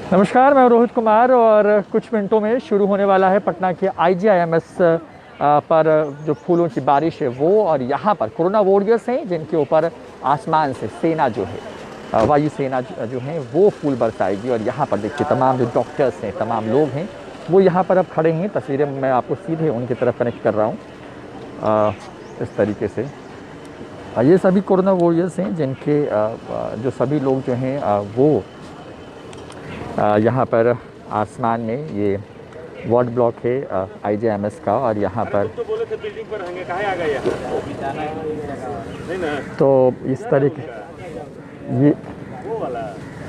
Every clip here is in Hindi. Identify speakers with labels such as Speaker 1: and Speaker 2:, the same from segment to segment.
Speaker 1: नमस्कार, मैं रोहित कुमार और कुछ मिनटों में शुरू होने वाला है पटना के IGIMS पर जो फूलों की बारिश है वो। और यहाँ पर कोरोना वॉरियर्स हैं जिनके ऊपर आसमान से सेना जो है, वायु सेना जो है वो फूल बरसाएगी। और यहाँ पर देखिए तमाम जो डॉक्टर्स हैं, तमाम लोग हैं वो यहाँ पर अब खड़े हैं। तस्वीरें मैं आपको सीधे उनकी तरफ कनेक्ट कर रहा हूँ इस तरीके से। ये सभी कोरोना वॉरियर्स हैं जिनके जो सभी लोग जो हैं वो यहाँ पर आसमान में ये वार्ड ब्लॉक है IGIMS का। और यहाँ पर
Speaker 2: तो बोले थे बिल्डिंग पर रहेंगे, काहे आ गए यहाँ? नहीं ना,
Speaker 1: तो इस तरीके ये
Speaker 2: वो वाला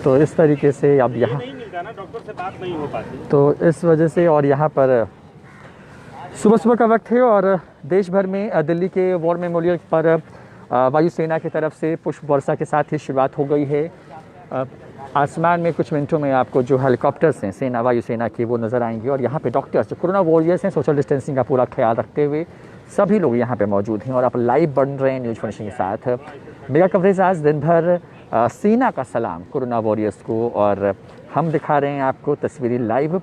Speaker 1: तो इस तरीके से अब यहाँ
Speaker 2: नहीं मिलता ना, डॉक्टर से बात नहीं हो पाती।
Speaker 1: तो इस वजह से। और यहाँ पर सुबह सुबह का वक्त है और देश भर में दिल्ली के वॉर मेमोरियल पर वायुसेना की तरफ से पुष्प वर्षा के साथ ही शुरुआत हो गई है। आसमान में कुछ मिनटों में आपको जो हेलीकॉप्टर्स हैं सेना वायुसेना के वो नज़र आएंगे। और यहाँ पे डॉक्टर्स जो कोरोना वॉरियर्स हैं, सोशल डिस्टेंसिंग का पूरा ख्याल रखते हुए सभी लोग यहाँ पे मौजूद हैं। और आप लाइव बन रहे हैं न्यूज़ फिनिशिंग के साथ। मेरा कवरेज आज दिन भर सेना का सलाम कोरोना वॉरियर्स को। और हम दिखा रहे हैं आपको तस्वीरें लाइव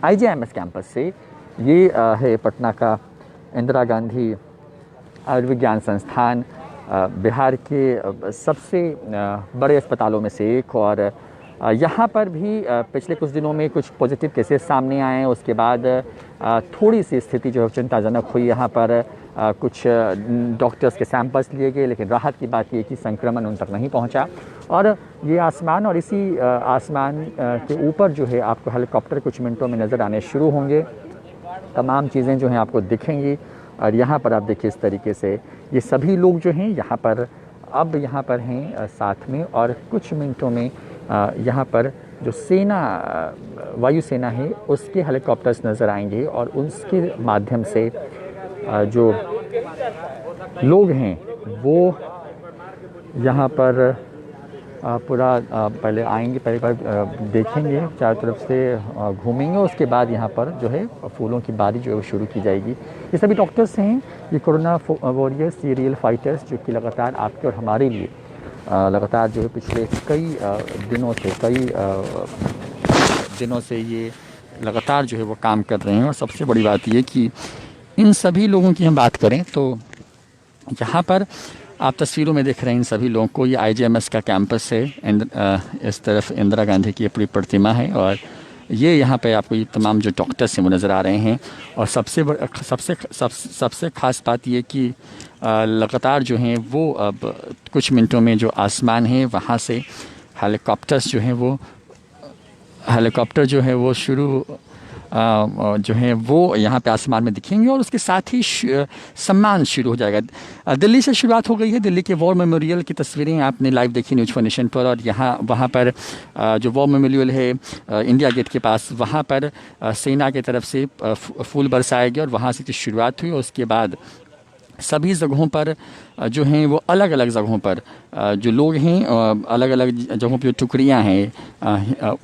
Speaker 1: IGIMS कैंपस से। ये है पटना का इंदिरा गांधी आयुर्विज्ञान संस्थान, बिहार के सबसे बड़े अस्पतालों में से एक। और यहाँ पर भी पिछले कुछ दिनों में कुछ पॉजिटिव केसेस सामने आए हैं। उसके बाद थोड़ी सी स्थिति जो है चिंताजनक हुई। यहाँ पर कुछ डॉक्टर्स के सैंपल्स लिए गए, लेकिन राहत की बात ये कि संक्रमण उन तक नहीं पहुँचा। और ये आसमान और इसी आसमान के ऊपर जो है आपको हेलीकॉप्टर कुछ मिनटों में नज़र आने शुरू होंगे। तमाम चीज़ें जो हैं आपको दिखेंगी। और यहाँ पर आप देखिए इस तरीके से ये सभी लोग जो हैं यहाँ पर अब यहाँ पर हैं साथ में। और कुछ मिनटों में यहाँ पर जो सेना वायुसेना है उसके हेलीकॉप्टर्स नज़र आएंगे। और उसके माध्यम से जो लोग हैं वो यहाँ पर पूरा पहले आएंगे, पहले बार देखेंगे, चारों तरफ से घूमेंगे। उसके बाद यहाँ पर जो है फूलों की बारी जो है वो शुरू की जाएगी। ये सभी डॉक्टर्स हैं, ये कोरोना वॉरियर्स, ये रियल फाइटर्स जो कि लगातार आपके और हमारे लिए लगातार जो है पिछले कई दिनों से ये लगातार जो है वो काम कर रहे हैं। और सबसे बड़ी बात ये कि इन सभी लोगों की हम बात करें तो यहाँ पर आप तस्वीरों में देख रहे हैं इन सभी लोगों को। ये IGIMS का कैंपस है। इस तरफ इंदिरा गांधी की अपनी प्रतिमा है। और ये यहाँ पे आपको ये तमाम जो डॉक्टर्स हैं वो नज़र आ रहे हैं। और सबसे ख़ास बात ये कि लगातार जो हैं वो अब कुछ मिनटों में जो आसमान है वहाँ से हेलीकॉप्टर जो है वो शुरू जो है वो यहाँ पे आसमान में दिखेंगे। और उसके साथ ही सम्मान शुरू हो जाएगा। दिल्ली से शुरुआत हो गई है। दिल्ली के वॉर मेमोरियल की तस्वीरें आपने लाइव देखी न्यूज़ फॉर नेशन पर। और वहाँ पर जो वॉर मेमोरियल है इंडिया गेट के पास, वहाँ पर सेना की तरफ से फूल बरसाए गए और वहाँ से शुरुआत हुई। और उसके बाद सभी जगहों पर जो हैं वो अलग अलग जगहों पर जो लोग हैं, अलग अलग जगहों पर जो टुकड़ियाँ हैं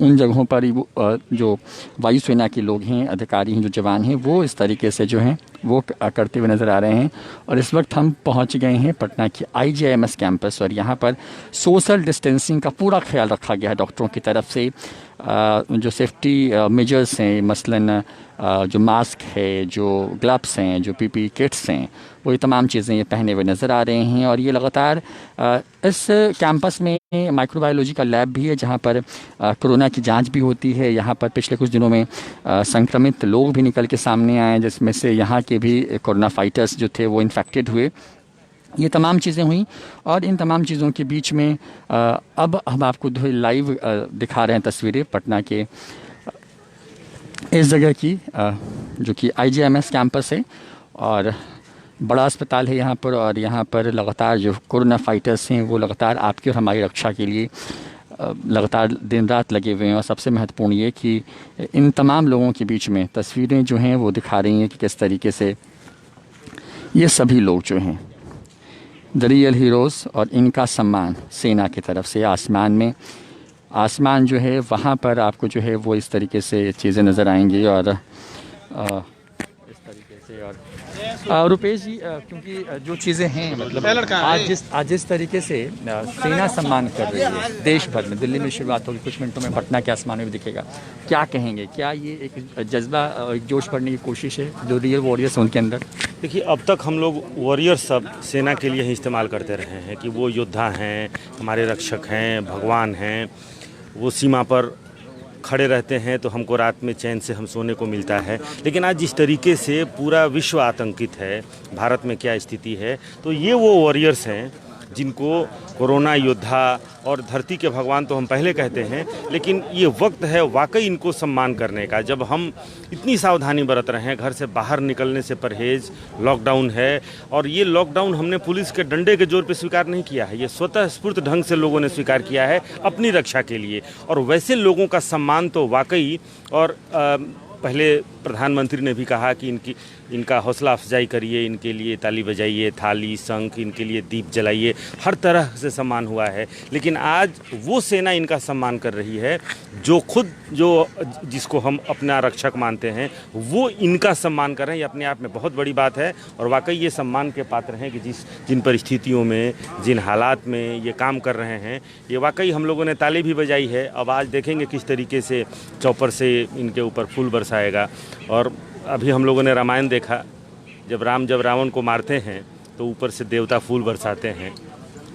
Speaker 1: उन जगहों पर जो वायुसेना के लोग हैं, अधिकारी हैं, जो जवान हैं, वो इस तरीके से जो हैं वो करते हुए नज़र आ रहे हैं। और इस वक्त हम पहुंच गए हैं पटना के IGIMS कैंपस। और यहाँ पर सोशल डिस्टेंसिंग का पूरा ख्याल रखा गया है डॉक्टरों की तरफ से। जो सेफ्टी मेजर्स हैं, मसलन जो मास्क है, जो ग्लव्स हैं, जो PPE किट्स हैं, वो ये तमाम चीज़ें ये पहने हुए नज़र आ रहे हैं। और ये लगातार इस कैंपस में माइक्रोबायोलॉजी का लैब भी है जहाँ पर कोरोना की जांच भी होती है। यहाँ पर पिछले कुछ दिनों में संक्रमित लोग भी निकल के सामने आए, जिसमें से यहाँ के भी कोरोना फाइटर्स जो थे वो इन्फेक्टेड हुए। ये तमाम चीज़ें हुई। और इन तमाम चीज़ों के बीच में अब हम आपको लाइव दिखा रहे हैं तस्वीरें पटना के इस जगह की जो कि IGIMS कैंपस है। और बड़ा अस्पताल है यहाँ पर। और यहाँ पर लगातार जो कोरोना फाइटर्स हैं वो लगातार आपकी और हमारी रक्षा के लिए लगातार दिन रात लगे हुए हैं। और सबसे महत्वपूर्ण ये कि इन तमाम लोगों के बीच में तस्वीरें जो हैं वो दिखा रही हैं कि किस तरीके से ये सभी लोग जो हैं द रियल हीरोज़, और इनका सम्मान सेना की तरफ से आसमान जो है वहाँ पर आपको जो है वो इस तरीके से चीज़ें नज़र आएंगी। और इस तरीके से और रुपेश जी, क्योंकि जो चीज़ें हैं मतलब आज जिस तरीके से सेना सम्मान कर रही है देश भर में, दिल्ली में शुरुआत होगी, कुछ मिनटों में पटना के आसमान में भी दिखेगा, क्या कहेंगे? क्या ये एक जज्बा, एक जोश भरने की कोशिश है जो रियल वॉरियर्स हैं उनके अंदर?
Speaker 3: देखिए, अब तक हम लोग वॉरियर सब सेना के लिए ही इस्तेमाल करते रहे हैं कि वो योद्धा हैं, हमारे रक्षक हैं, भगवान हैं, वो सीमा पर खड़े रहते हैं तो हमको रात में चैन से हम सोने को मिलता है। लेकिन आज जिस तरीके से पूरा विश्व आतंकित है, भारत में क्या स्थिति है, तो ये वो वॉरियर्स हैं जिनको कोरोना योद्धा और धरती के भगवान तो हम पहले कहते हैं, लेकिन ये वक्त है वाकई इनको सम्मान करने का। जब हम इतनी सावधानी बरत रहे हैं, घर से बाहर निकलने से परहेज, लॉकडाउन है, और ये लॉकडाउन हमने पुलिस के डंडे के जोर पे स्वीकार नहीं किया है, ये स्वतः स्फूर्त ढंग से लोगों ने स्वीकार किया है अपनी रक्षा के लिए। और वैसे लोगों का सम्मान तो वाकई, और पहले प्रधानमंत्री ने भी कहा कि इनका हौसला अफजाई करिए, इनके लिए ताली बजाइए, थाली, शंख, इनके लिए दीप जलाइए, हर तरह से सम्मान हुआ है। लेकिन आज वो सेना इनका सम्मान कर रही है जो खुद जिसको हम अपना रक्षक मानते हैं, वो इनका सम्मान कर रहे हैं। ये अपने आप में बहुत बड़ी बात है और वाकई ये सम्मान के पात्र हैं कि जिन परिस्थितियों में, जिन हालात में ये काम कर रहे हैं, ये वाकई हम लोगों ने ताली भी बजाई है। अब आज देखेंगे किस तरीके से चौपर से इनके ऊपर फूल बरसाएगा। और अभी हम लोगों ने रामायण देखा, जब रावण को मारते हैं तो ऊपर से देवता फूल बरसाते हैं।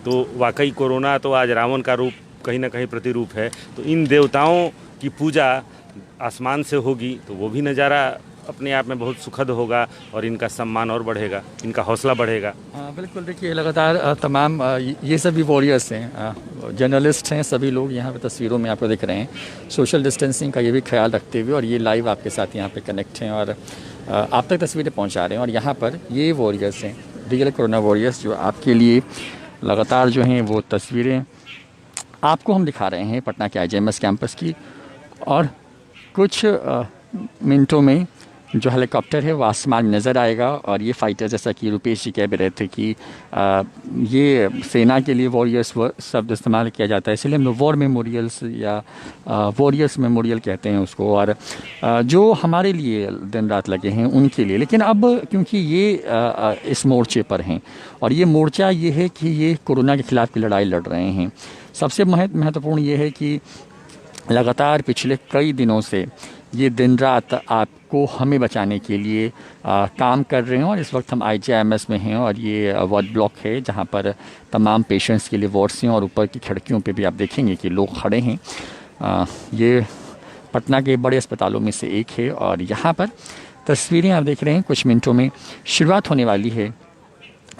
Speaker 3: तो वाकई कोरोना तो आज रावण का रूप कहीं ना कहीं प्रतिरूप है। तो इन देवताओं की पूजा आसमान से होगी तो वो भी नज़ारा अपने आप में बहुत सुखद होगा और इनका सम्मान और बढ़ेगा, इनका हौसला बढ़ेगा।
Speaker 1: हाँ बिल्कुल, देखिए लगातार तमाम ये सभी वॉरियर्स हैं, जर्नलिस्ट हैं, सभी लोग यहाँ पे तस्वीरों में आपको दिख रहे हैं, सोशल डिस्टेंसिंग का ये भी ख्याल रखते हुए, और ये लाइव आपके साथ यहाँ पे कनेक्ट हैं और आप तक तस्वीरें पहुँचा रहे हैं। और यहाँ पर ये वॉरियर्स हैं, रियल कोरोना वॉरियर्स, जो आपके लिए लगातार जो हैं वो तस्वीरें आपको हम दिखा रहे हैं पटना के IGMS कैंपस की। और कुछ मिनटों में जो हेलीकॉप्टर है वो आसमान में नज़र आएगा और ये फाइटर, जैसा कि रुपेश जी कह भी रहे थे कि ये सेना के लिए वॉरियर्स शब्द इस्तेमाल किया जाता है, इसलिए हम वॉर मेमोरियल्स या वॉरियर्स मेमोरियल कहते हैं उसको, और जो हमारे लिए दिन रात लगे हैं उनके लिए। लेकिन अब क्योंकि ये इस मोर्चे पर हैं और ये मोर्चा ये है कि ये कोरोना के ख़िलाफ़ की लड़ाई लड़ रहे हैं, सबसे महत्वपूर्ण ये है कि लगातार पिछले कई दिनों से ये दिन रात आपको हमें बचाने के लिए काम कर रहे हैं। और इस वक्त हम IGMS में हैं और ये वार्ड ब्लॉक है जहाँ पर तमाम पेशेंट्स के लिए वार्ड्स हैं, और ऊपर की खिड़कियों पे भी आप देखेंगे कि लोग खड़े हैं। ये पटना के बड़े अस्पतालों में से एक है और यहाँ पर तस्वीरें आप देख रहे हैं कुछ मिनटों में शुरुआत होने वाली है,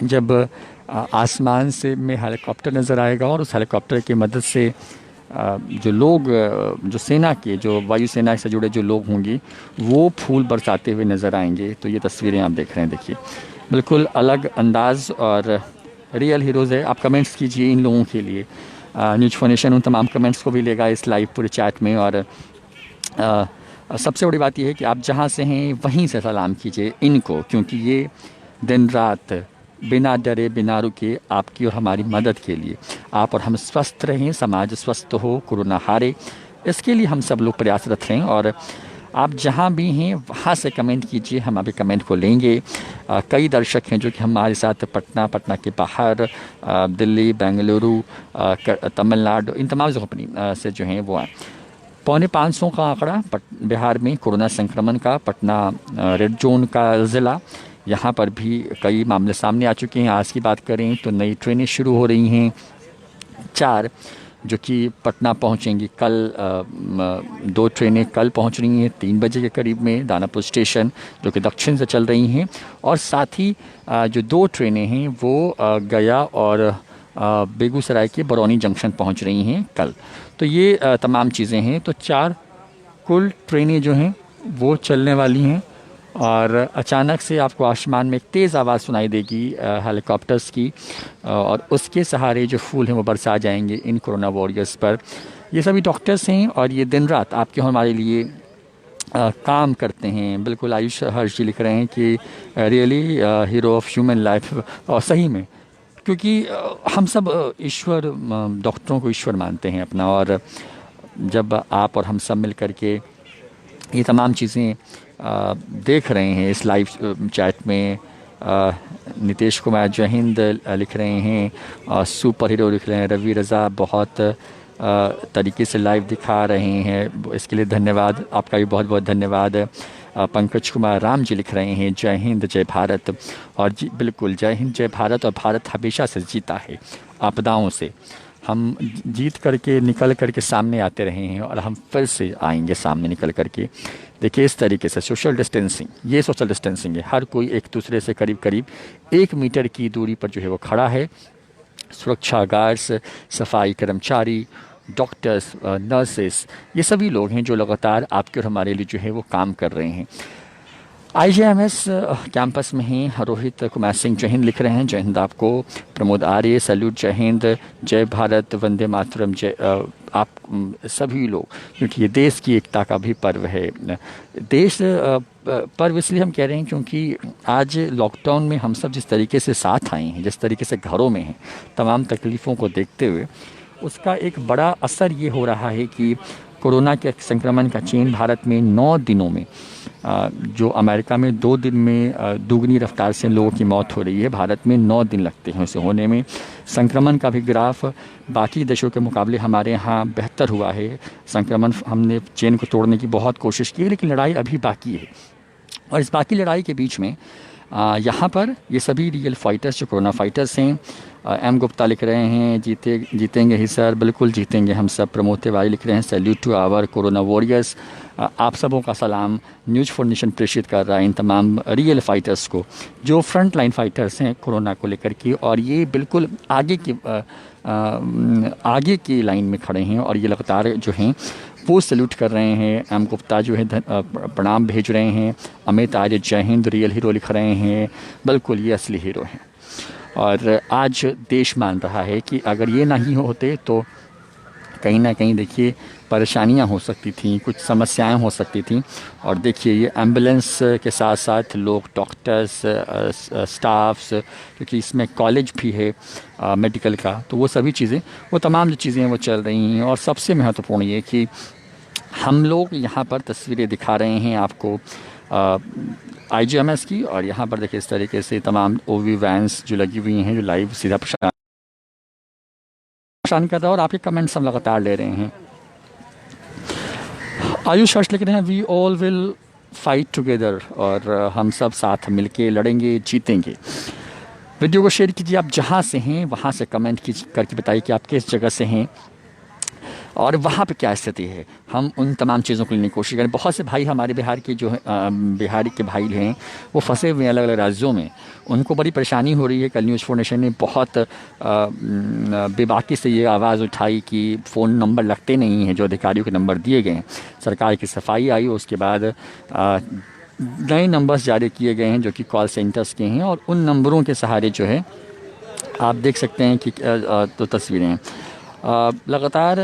Speaker 1: जब आसमान से में हेलीकॉप्टर नज़र आएगा और उस हेलीकॉप्टर की मदद से जो लोग, जो सेना के, जो वायुसेना से जुड़े जो लोग होंगे वो फूल बरसाते हुए नज़र आएंगे। तो ये तस्वीरें आप देख रहे हैं, देखिए बिल्कुल अलग अंदाज और रियल हीरोज़ है। आप कमेंट्स कीजिए इन लोगों के लिए, न्यूज़ फाउंडेशन उन तमाम कमेंट्स को भी लेगा इस लाइव पूरे चैट में। और सबसे बड़ी बात यह है कि आप जहाँ से हैं वहीं से सलाम कीजिए इनको, क्योंकि ये दिन रात बिना डरे बिना रुके आपकी और हमारी मदद के लिए, आप और हम स्वस्थ रहें, समाज स्वस्थ हो, कोरोना हारे, इसके लिए हम सब लोग प्रयासरत हैं। और आप जहाँ भी हैं वहाँ से कमेंट कीजिए, हम अभी कमेंट को लेंगे। कई दर्शक हैं जो कि हमारे साथ पटना के बाहर, दिल्ली, बेंगलुरु, तमिलनाडु, इन तमाम जगहों से जो हैं वो आए। 450 का आंकड़ा बिहार में कोरोना संक्रमण का, पटना रेड जोन का ज़िला, यहाँ पर भी कई मामले सामने आ चुके हैं। आज की बात करें तो नई ट्रेनें शुरू हो रही हैं 4, जो कि पटना पहुँचेंगी कल। 2 ट्रेनें कल पहुँच रही हैं 3 बजे के करीब में दानापुर स्टेशन, जो कि दक्षिण से चल रही हैं, और साथ ही जो 2 ट्रेनें हैं वो गया और बेगूसराय के बरौनी जंक्शन पहुँच रही हैं कल। तो ये तमाम चीज़ें हैं। तो 4 कुल ट्रेनें जो हैं वो चलने वाली हैं और अचानक से आपको आसमान में एक तेज़ आवाज़ सुनाई देगी हेलीकॉप्टर्स की, और उसके सहारे जो फूल हैं वो बरसा जाएंगे इन कोरोना वॉरियर्स पर। ये सभी डॉक्टर्स हैं और ये दिन रात आपके हमारे लिए काम करते हैं। बिल्कुल आयुष हर्ष जी लिख रहे हैं कि really hero of human life, और सही में, क्योंकि हम सब ईश्वर, डॉक्टरों को ईश्वर मानते हैं अपना, और जब आप और हम सब मिल कर के ये तमाम चीज़ें देख रहे हैं इस लाइव चैट में, नितेश कुमार जय हिंद लिख रहे हैं, सुपर हीरो लिख रहे हैं, रवि रज़ा बहुत तरीके से लाइव दिखा रहे हैं, इसके लिए धन्यवाद, आपका भी बहुत बहुत धन्यवाद। पंकज कुमार राम जी लिख रहे हैं जय हिंद जय भारत, और जी बिल्कुल जय हिंद जय भारत, और भारत हमेशा से जीता है आपदाओं से, हम जीत करके निकल करके सामने आते रहे हैं और हम फिर से आएंगे सामने निकल करके। देखिए इस तरीके से सोशल डिस्टेंसिंग, ये सोशल डिस्टेंसिंग है, हर कोई एक दूसरे से करीब करीब 1 मीटर की दूरी पर जो है वो खड़ा है। सुरक्षा गार्ड्स, सफाई कर्मचारी, डॉक्टर्स, नर्सेस, ये सभी लोग हैं जो लगातार आपके और हमारे लिए जो है वो काम कर रहे हैं। IGMS कैंपस में ही रोहित कुमार सिंह जय हिंद लिख रहे हैं, जय हिंद आपको। प्रमोद आर्य सैल्यूट जय हिंद जय भारत वंदे मातरम जय, आप सभी लोग, क्योंकि ये देश की एकता का भी पर्व है। देश पर्व इसलिए हम कह रहे हैं क्योंकि आज लॉकडाउन में हम सब जिस तरीके से साथ आए हैं, जिस तरीके से घरों में हैं, तमाम तकलीफ़ों को देखते हुए उसका एक बड़ा असर ये हो रहा है कि कोरोना के संक्रमण का चेन भारत में 9 दिनों में, जो अमेरिका में 2 दिन में दुगनी रफ्तार से लोगों की मौत हो रही है, भारत में 9 दिन लगते हैं उसे होने में। संक्रमण का भी ग्राफ बाकी देशों के मुकाबले हमारे यहाँ बेहतर हुआ है। संक्रमण, हमने चेन को तोड़ने की बहुत कोशिश की है, लेकिन लड़ाई अभी बाकी है। और इस बाकी लड़ाई के बीच में यहाँ पर ये सभी रियल फाइटर्स जो कोरोना फाइटर्स हैं, एम गुप्ता लिख रहे हैं जीतेंगे ही सर, बिल्कुल जीतेंगे हम सब। प्रमोद तिवारी लिख रहे हैं salute to our corona warriors, आप सबों का सलाम न्यूज़ फॉर नेशन प्रेषित कर रहा है इन तमाम रियल फाइटर्स को जो फ्रंट लाइन फाइटर्स हैं कोरोना को लेकर के, और ये बिल्कुल आगे की लाइन में खड़े हैं और ये लगातार जो हैं वो सैल्यूट कर रहे हैं। एम गुप्ता जो है प्रणाम भेज रहे हैं। अमित आर्य जय हिंद रियल हीरो लिख रहे हैं, बिल्कुल ये असली हीरो हैं। और आज देश मान रहा है कि अगर ये नहीं होते तो कहीं ना कहीं देखिए परेशानियां हो सकती थी, कुछ समस्याएं हो सकती थी। और देखिए ये एम्बुलेंस के साथ साथ लोग, डॉक्टर्स, स्टाफ्स, क्योंकि इसमें कॉलेज भी है मेडिकल का, तो वो सभी चीज़ें, वो तमाम जो चीज़ें वो चल रही हैं। और सबसे महत्वपूर्ण ये कि हम लोग यहाँ पर तस्वीरें दिखा रहे हैं आपको IGMS की, और यहाँ पर देखिए इस तरीके से तमाम OV वैन्स जो लगी हुई हैं जो लाइव सीधा प्रसारण कर रहा है, और आपके कमेंट्स हम लगातार ले रहे हैं। आयुष हर्ष लिख रहे हैं we all will fight together, और हम सब साथ मिलके लड़ेंगे, जीतेंगे। वीडियो को शेयर कीजिए, आप जहाँ से हैं वहाँ से कमेंट करके बताइए कि आप किस जगह से हैं और वहाँ पे क्या स्थिति है। हम उन तमाम चीज़ों को लेने की कोशिश करें। बहुत से भाई हमारे बिहार के जो बिहार के भाई हैं वो फंसे हुए हैं अलग अलग राज्यों में, उनको बड़ी परेशानी हो रही है। कल न्यूज़ फॉर नेशन ने बहुत बेबाकी से ये आवाज़ उठाई कि फ़ोन नंबर लगते नहीं हैं जो अधिकारियों के नंबर दिए गए हैं। सरकार की सफाई आई, उसके बाद नए नंबर्स जारी किए गए हैं जो कि कॉल सेंटर्स के हैं, और उन नंबरों के सहारे जो है आप देख सकते हैं कि तो तस्वीरें हैं। लगातार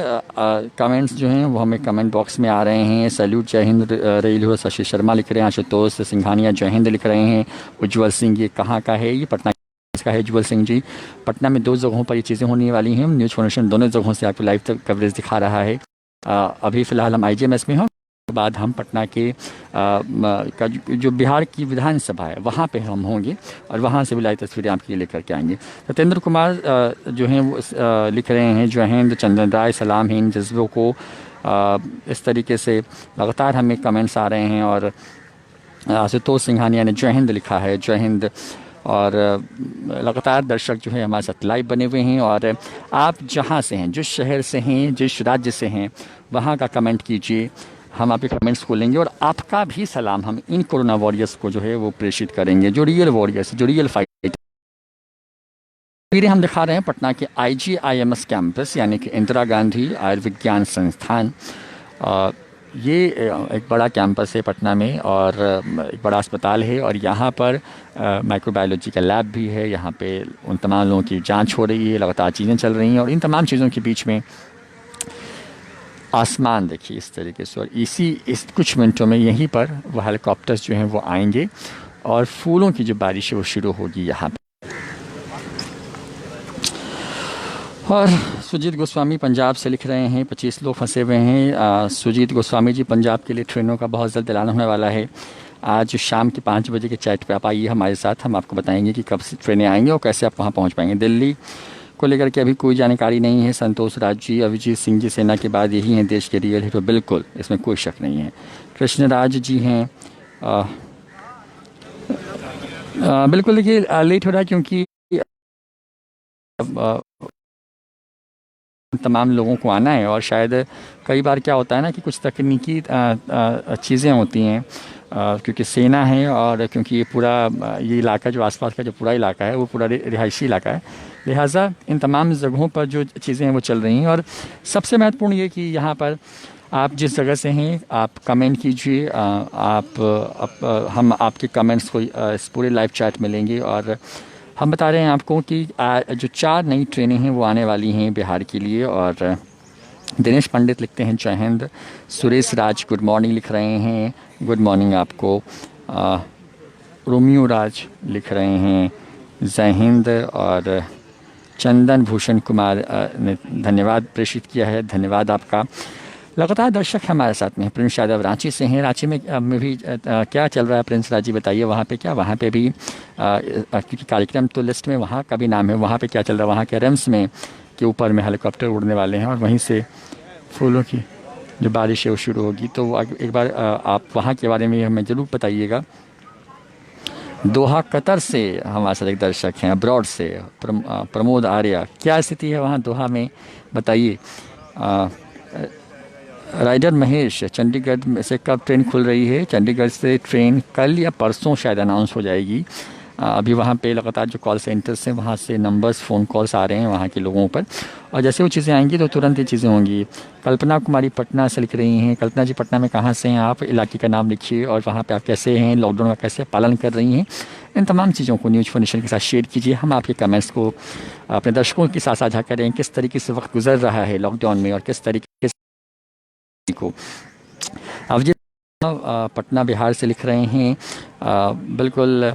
Speaker 1: कमेंट्स जो हैं वो हमें कमेंट बॉक्स में आ रहे हैं। सैल्यूट जय हिंद रेल हो, शशि शर्मा लिख रहे हैं। आशुतोष सिंघानिया जय हिंद लिख रहे हैं। उज्ज्वल सिंह, ये कहाँ का है? ये पटना का है उज्ज्वल सिंह जी। पटना में 2 जगहों पर ये चीज़ें होने वाली हैं। न्यूज़ फॉर नेशन दोनों जगहों से आपको लाइव कवरेज दिखा रहा है। अभी फ़िलहाल हम IGMS में हैं, बाद हम पटना के का जो बिहार की विधानसभा है वहाँ पे हम होंगे और वहाँ से भी लाइव तस्वीरें आपके लिए लेकर के आएंगे। सत्येंद्र कुमार जो हैं वो लिख रहे हैं जय हिंद, चंदन राय सलाम हिंद जज्बों को, इस तरीके से लगातार हमें कमेंट्स आ रहे हैं। और आशुतोष सिंघानिया ने जय हिंद लिखा है, जय हिंद। और लगातार दर्शक जो है हमारे साथ लाइव बने हुए हैं। और आप जहाँ से हैं, जिस शहर से हैं, जिस राज्य से हैं, वहाँ का कमेंट कीजिए, हम आपके कमेंट्स को लेंगे और आपका भी सलाम हम इन कोरोना वॉरियर्स को जो है वो प्रेषित करेंगे, जो रियल वॉरियर्स, जो रियल फाइट। हम दिखा रहे हैं पटना के IGIMS कैंपस, यानी कि इंदिरा गांधी आयुर्विज्ञान संस्थान। ये एक बड़ा कैंपस है पटना में और एक बड़ा अस्पताल है, और यहाँ पर माइक्रोबायोलॉजी का लैब भी है। यहाँ पे उन तमाम लोगों की जांच हो रही है, लगातार चीज़ें चल रही हैं। और इन तमाम चीज़ों के बीच में आसमान देखिए इस तरीके से, और इस कुछ मिनटों में यहीं पर वो हेलीकॉप्टर्स जो हैं वो आएंगे और फूलों की जो बारिश है वो शुरू होगी यहाँ पे। और सुजीत गोस्वामी पंजाब से लिख रहे हैं 25 लोग फंसे हुए हैं। सुजीत गोस्वामी जी, पंजाब के लिए ट्रेनों का बहुत जल्द ऐलान होने वाला है। आज शाम के 5 बजे के चैट पे आप आइए हमारे साथ, हम आपको बताएंगे कि कब से ट्रेनें आएंगी और कैसे आप वहाँ पहुँच पाएंगे। दिल्ली को लेकर के अभी कोई जानकारी नहीं है। संतोष राज जी, अभिजीत सिंह जी सेना के बाद यही हैं देश के रियल हीरो, बिल्कुल इसमें कोई शक नहीं है। कृष्णराज जी हैं, बिल्कुल देखिए लेट हो रहा है क्योंकि तमाम लोगों को आना है और शायद कई बार क्या होता है ना कि कुछ तकनीकी चीज़ें होती हैं, क्योंकि सेना है और क्योंकि ये पूरा ये इलाका जो आसपास का जो पूरा इलाका है वो पूरा रिहायशी इलाका है, लिहाजा इन तमाम जगहों पर जो चीज़ें हैं वो चल रही हैं। और सबसे महत्वपूर्ण ये कि यहाँ पर आप जिस जगह से हैं आप कमेंट कीजिए, हम आपके कमेंट्स को इस पूरे लाइव चैट में लेंगे। और हम बता रहे हैं आपको कि जो 4 नई ट्रेनें हैं वो आने वाली हैं बिहार के लिए। और दिनेश पंडित लिखते हैं जय हिंद। सुरेश राज गुड मॉर्निंग लिख रहे हैं, गुड मॉर्निंग आपको। रोमियो राज लिख रहे हैं जय हिंद। और चंदन भूषण कुमार ने धन्यवाद प्रेषित किया है, धन्यवाद आपका। लगातार दर्शक हमारे साथ में हैं। प्रिंस यादव रांची से हैं। रांची में भी क्या चल रहा है प्रिंस राज जी बताइए, वहाँ पे क्या, वहाँ पे भी क्योंकि कार्यक्रम तो लिस्ट में वहाँ का भी नाम है, वहाँ पे क्या चल रहा है? वहाँ के रिम्स में के ऊपर में हेलीकॉप्टर उड़ने वाले हैं और वहीं से फूलों की जो बारिश है वो शुरू होगी। तो एक बार आप वहाँ के बारे में हमें ज़रूर बताइएगा। दोहा कतर से हमारे साथ एक दर्शक हैं, अब्रॉड से प्रमोद आर्या, क्या स्थिति है वहाँ दोहा में बताइए। राइडर महेश, चंडीगढ़ से कब ट्रेन खुल रही है? चंडीगढ़ से ट्रेन कल या परसों शायद अनाउंस हो जाएगी। अभी वहाँ पे लगातार जो कॉल सेंटर्स हैं वहाँ से नंबर्स फ़ोन कॉल्स आ रहे हैं वहाँ के लोगों पर, और जैसे वो चीज़ें आएंगी तो तुरंत ये चीज़ें होंगी। कल्पना कुमारी पटना से लिख रही हैं। कल्पना जी पटना में कहाँ से हैं आप? इलाके का नाम लिखिए और वहाँ पे आप कैसे हैं, लॉकडाउन का कैसे पालन कर रही हैं, इन तमाम चीज़ों को न्यूज़ फॉर के साथ शेयर कीजिए। हम आपके कमेंट्स को अपने दर्शकों के साथ साझा करें, किस तरीके से वक्त गुजर रहा है लॉकडाउन में और किस तरीके को। अब जी पटना बिहार से लिख रहे हैं, बिल्कुल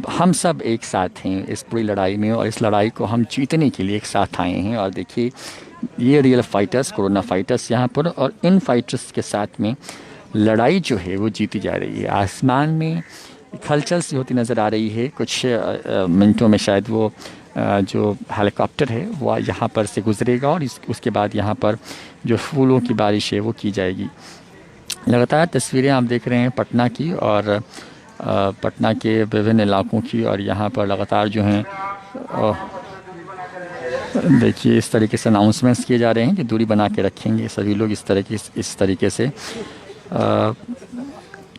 Speaker 1: हम सब एक साथ हैं इस पूरी लड़ाई में और इस लड़ाई को हम जीतने के लिए एक साथ आए हैं। और देखिए ये रियल फाइटर्स, कोरोना फाइटर्स यहाँ पर, और इन फाइटर्स के साथ में लड़ाई जो है वो जीती जा रही है। आसमान में हलचल सी होती नज़र आ रही है, कुछ मिनटों में शायद वो जो हेलीकॉप्टर है वो यहाँ पर से गुजरेगा और उसके बाद यहाँ पर जो फूलों की बारिश है वो की जाएगी। लगातार तस्वीरें आप देख रहे हैं पटना की और पटना के विभिन्न इलाकों की, और यहाँ पर लगातार जो हैं देखिए इस तरीके से अनाउंसमेंट्स किए जा रहे हैं कि दूरी बना के रखेंगे सभी लोग इस तरीके से।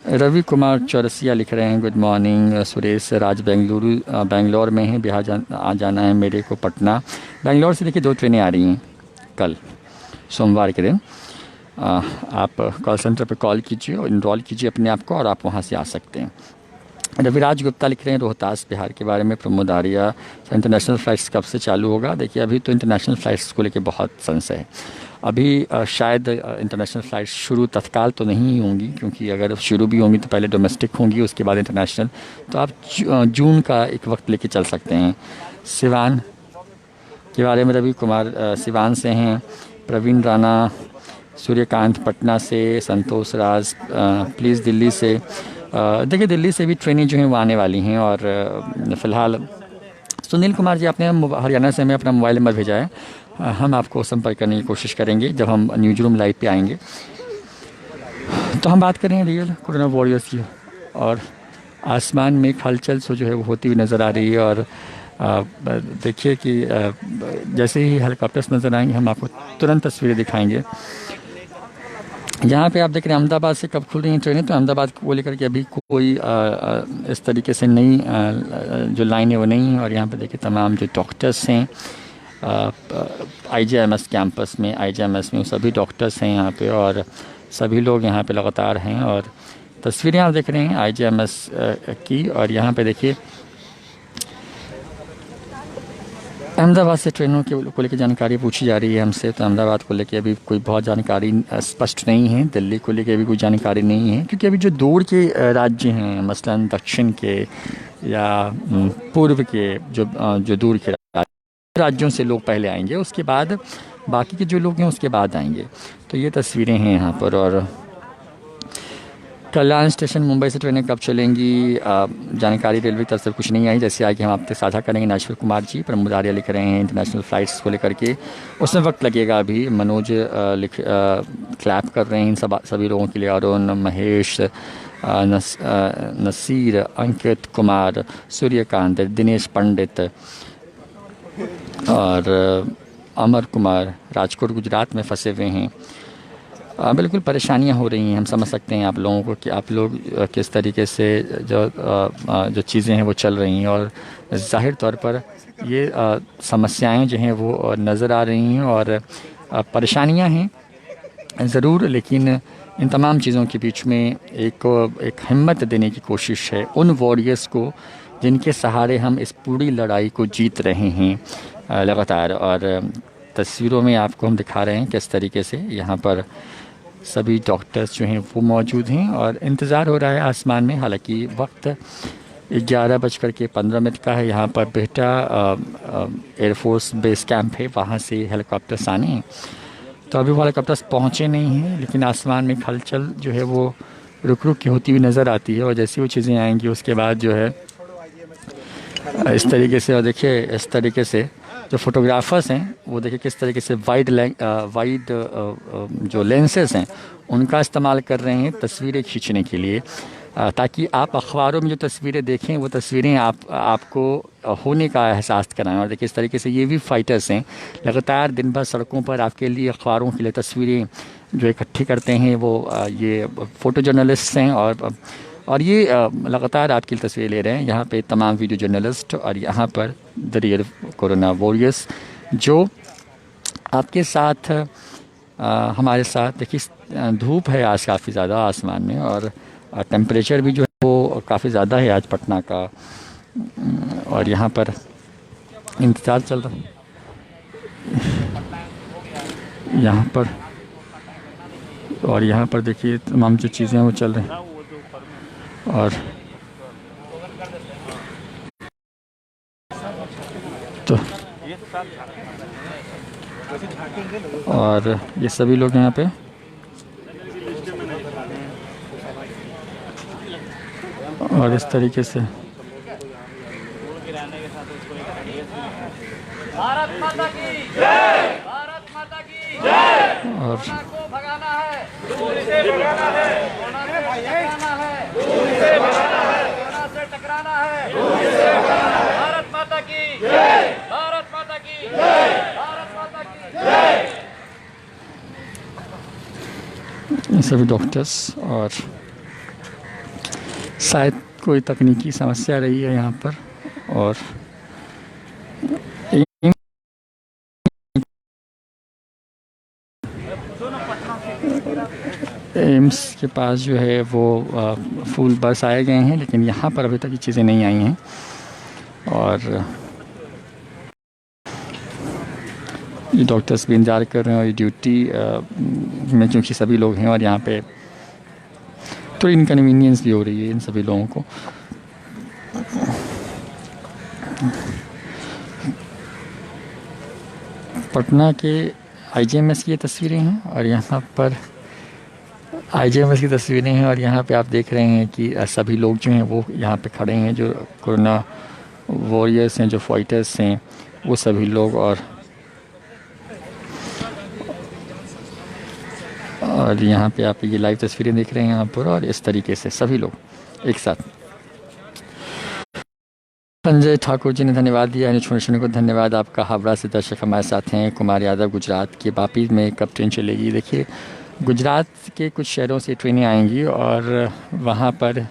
Speaker 1: रवि कुमार चौरसिया लिख रहे हैं गुड मॉर्निंग। सुरेश राज बेंगलुरु में हैं, बिहार आ जाना है मेरे को पटना। बेंगलोर से देखिए 2 ट्रेनें आ रही हैं कल सोमवार के दिन। आप कॉल सेंटर पर कॉल कीजिए और इनरोल कीजिए अपने आप को और आप वहाँ से आ सकते हैं। रविराज गुप्ता लिख रहे हैं रोहतास बिहार के बारे में। प्रमोद आर्या, इंटरनेशनल फ़्लाइट्स कब से चालू होगा? देखिए अभी तो इंटरनेशनल फ़्लाइट्स को लेकर बहुत संशय है। अभी शायद इंटरनेशनल फ़्लाइट्स शुरू तत्काल तो नहीं होंगी, क्योंकि अगर शुरू भी होंगी तो पहले डोमेस्टिक होंगी उसके बाद इंटरनेशनल। तो आप जून का एक वक्त लेके चल सकते हैं। सिवान के बारे में रवि कुमार सिवान से हैं। प्रवीण राणा, सूर्यकांत पटना से, संतोष राज प्लीज़ दिल्ली से। देखिए दिल्ली से भी ट्रेनें जो हैं वो आने वाली हैं। और फ़िलहाल सुनील कुमार जी आपने हरियाणा से हमें अपना मोबाइल नंबर भेजा है, हम आपको संपर्क करने की कोशिश करेंगे जब हम न्यूज़ रूम लाइव पे आएंगे। तो हम बात करें रियल कोरोना वॉरियर्स की, और आसमान में एक हलचल सो जो है वो होती हुई नज़र आ रही है। और देखिए कि जैसे ही हेलीकॉप्टर्स नज़र आएंगे हम आपको तुरंत तस्वीरें दिखाएंगे। यहाँ पे आप देख रहे हैं अहमदाबाद से कब खुल रही हैं ट्रेनें, तो अहमदाबाद को लेकर के अभी कोई इस तरीके से नई जो लाइन है वो नहीं है। और यहाँ पे देखिए तमाम जो डॉक्टर्स हैं IGIMS कैंपस में, IGIMS में सभी डॉक्टर्स हैं यहाँ पे और सभी लोग यहाँ पे लगातार हैं। और तस्वीरें आप देख रहे हैं IGIMS की। और यहाँ पे देखिए अहमदाबाद से ट्रेनों को लेकर जानकारी पूछी जा रही है हमसे, तो अहमदाबाद को लेकर अभी कोई बहुत जानकारी स्पष्ट नहीं है। दिल्ली को लेकर अभी कोई जानकारी नहीं है, क्योंकि अभी जो दूर के राज्य हैं, मसलन दक्षिण के या पूर्व के जो दूर के राज्यों से लोग पहले आएंगे, उसके बाद बाकी के जो लोग हैं उसके बाद आएंगे। तो ये तस्वीरें हैं यहाँ पर। और कल्याण स्टेशन मुंबई से ट्रेनें कब चलेंगी? जानकारी रेलवे की तरफ से कुछ नहीं आई, जैसे आगे हम आपसे साझा करेंगे। नाशविर कुमार जी प्रमोद आर्य लिख रहे हैं इंटरनेशनल फ़्लाइट्स को लेकर के, उसमें वक्त लगेगा अभी। मनोज क्लैप कर रहे हैं इन सभी लोगों के लिए। अरुण, महेश, नसीर, अंकित कुमार, सूर्यकांत, दिनेश पंडित और अमर कुमार राजकोट गुजरात में फंसे हुए हैं। बिल्कुल परेशानियां हो रही हैं, हम समझ सकते हैं आप लोगों को कि आप लोग किस तरीके से जो चीज़ें हैं वो चल रही हैं, और ज़ाहिर तौर पर ये समस्याएं जो हैं वो नज़र आ रही हैं और परेशानियां हैं ज़रूर, लेकिन इन तमाम चीज़ों के बीच में एक हिम्मत देने की कोशिश है उन वॉरियर्स को जिनके सहारे हम इस पूरी लड़ाई को जीत रहे हैं लगातार। और तस्वीरों में आपको हम दिखा रहे हैं किस तरीके से यहाँ पर सभी डॉक्टर्स जो हैं वो मौजूद हैं और इंतज़ार हो रहा है आसमान में। हालांकि वक्त 11:15 का है। यहाँ पर बेटा एयरफोर्स बेस कैंप है, वहाँ से हेलीकॉप्टर्स आने हैं, तो अभी वो हेलीकॉप्टर्स पहुँचे नहीं हैं, लेकिन आसमान में हलचल जो है वो रुक रुक के होती हुई नज़र आती है। और जैसी वो चीज़ें आएंगी उसके बाद जो है इस तरीके से, और देखिए इस तरीके से जो फोटोग्राफर्स हैं वो देखिए किस तरीके से वाइड जो लेंसेज हैं उनका इस्तेमाल कर रहे हैं तस्वीरें खींचने के लिए, ताकि आप अखबारों में जो तस्वीरें देखें वो तस्वीरें आपको होने का एहसास कराएं। और देखिए इस तरीके से ये भी फाइटर्स हैं, लगातार दिन भर सड़कों पर आपके लिए अखबारों के लिए तस्वीरें जो इकट्ठी करते हैं वो ये फ़ोटो जर्नलिस्ट हैं, और ये लगातार आपकी तस्वीरें ले रहे हैं। यहाँ पे तमाम वीडियो जर्नलिस्ट और यहाँ पर द रियल कोरोना वॉरियर्स जो आपके साथ हमारे साथ। देखिए धूप है आज काफ़ी ज़्यादा आसमान में, और टेम्परेचर भी जो है वो काफ़ी ज़्यादा है आज पटना का, और यहाँ पर इंतज़ार चल रहा है यहाँ पर। और यहाँ पर देखिए तमाम जो चीज़ें वो चल रही हैं, और ये सभी लोग यहाँ पे और इस तरीके से
Speaker 4: भारत माता की जय, भारत माता की जय।
Speaker 1: और
Speaker 4: को भगाना है, दूर से भगाना है, कोरोना से टकराना है, दूर से भगाना है, कोरोना से टकराना है, दूर से भगाना है। भारत माता की जय, भारत माता की जय, भारत माता की जय।
Speaker 1: ये सभी डॉक्टर्स, और शायद कोई तकनीकी समस्या रही है यहाँ पर, और एम्स के पास जो है वो फुल बस आए गए हैं, लेकिन यहाँ पर अभी तक ये चीज़ें नहीं आई हैं। और ये डॉक्टर्स भी इंतज़ार कर रहे हैं, और ये ड्यूटी में क्योंकि सभी लोग हैं और यहाँ पे तो इनकन्वीनियंस भी हो रही है इन सभी लोगों को। पटना के आईजीएमएस की ये तस्वीरें हैं, और यहाँ पर आईजीएमएस की तस्वीरें हैं, और यहाँ पे आप देख रहे हैं कि सभी लोग जो हैं वो यहाँ पे खड़े हैं, जो कोरोना वॉरियर्स हैं, जो फाइटर्स हैं, वो सभी लोग। और यहाँ पे आप ये लाइव तस्वीरें देख रहे हैं यहाँ पर, और इस तरीके से सभी लोग एक साथ। संजय ठाकुर जी ने धन्यवाद दिया, इन्फॉर्मेशन को धन्यवाद आपका। हावड़ा से दर्शक हमारे साथ हैं। कुमार यादव गुजरात के वापी में कब ट्रेन चलेगी? देखिए गुजरात के कुछ शहरों से ट्रेनें आएंगी, और वहाँ पर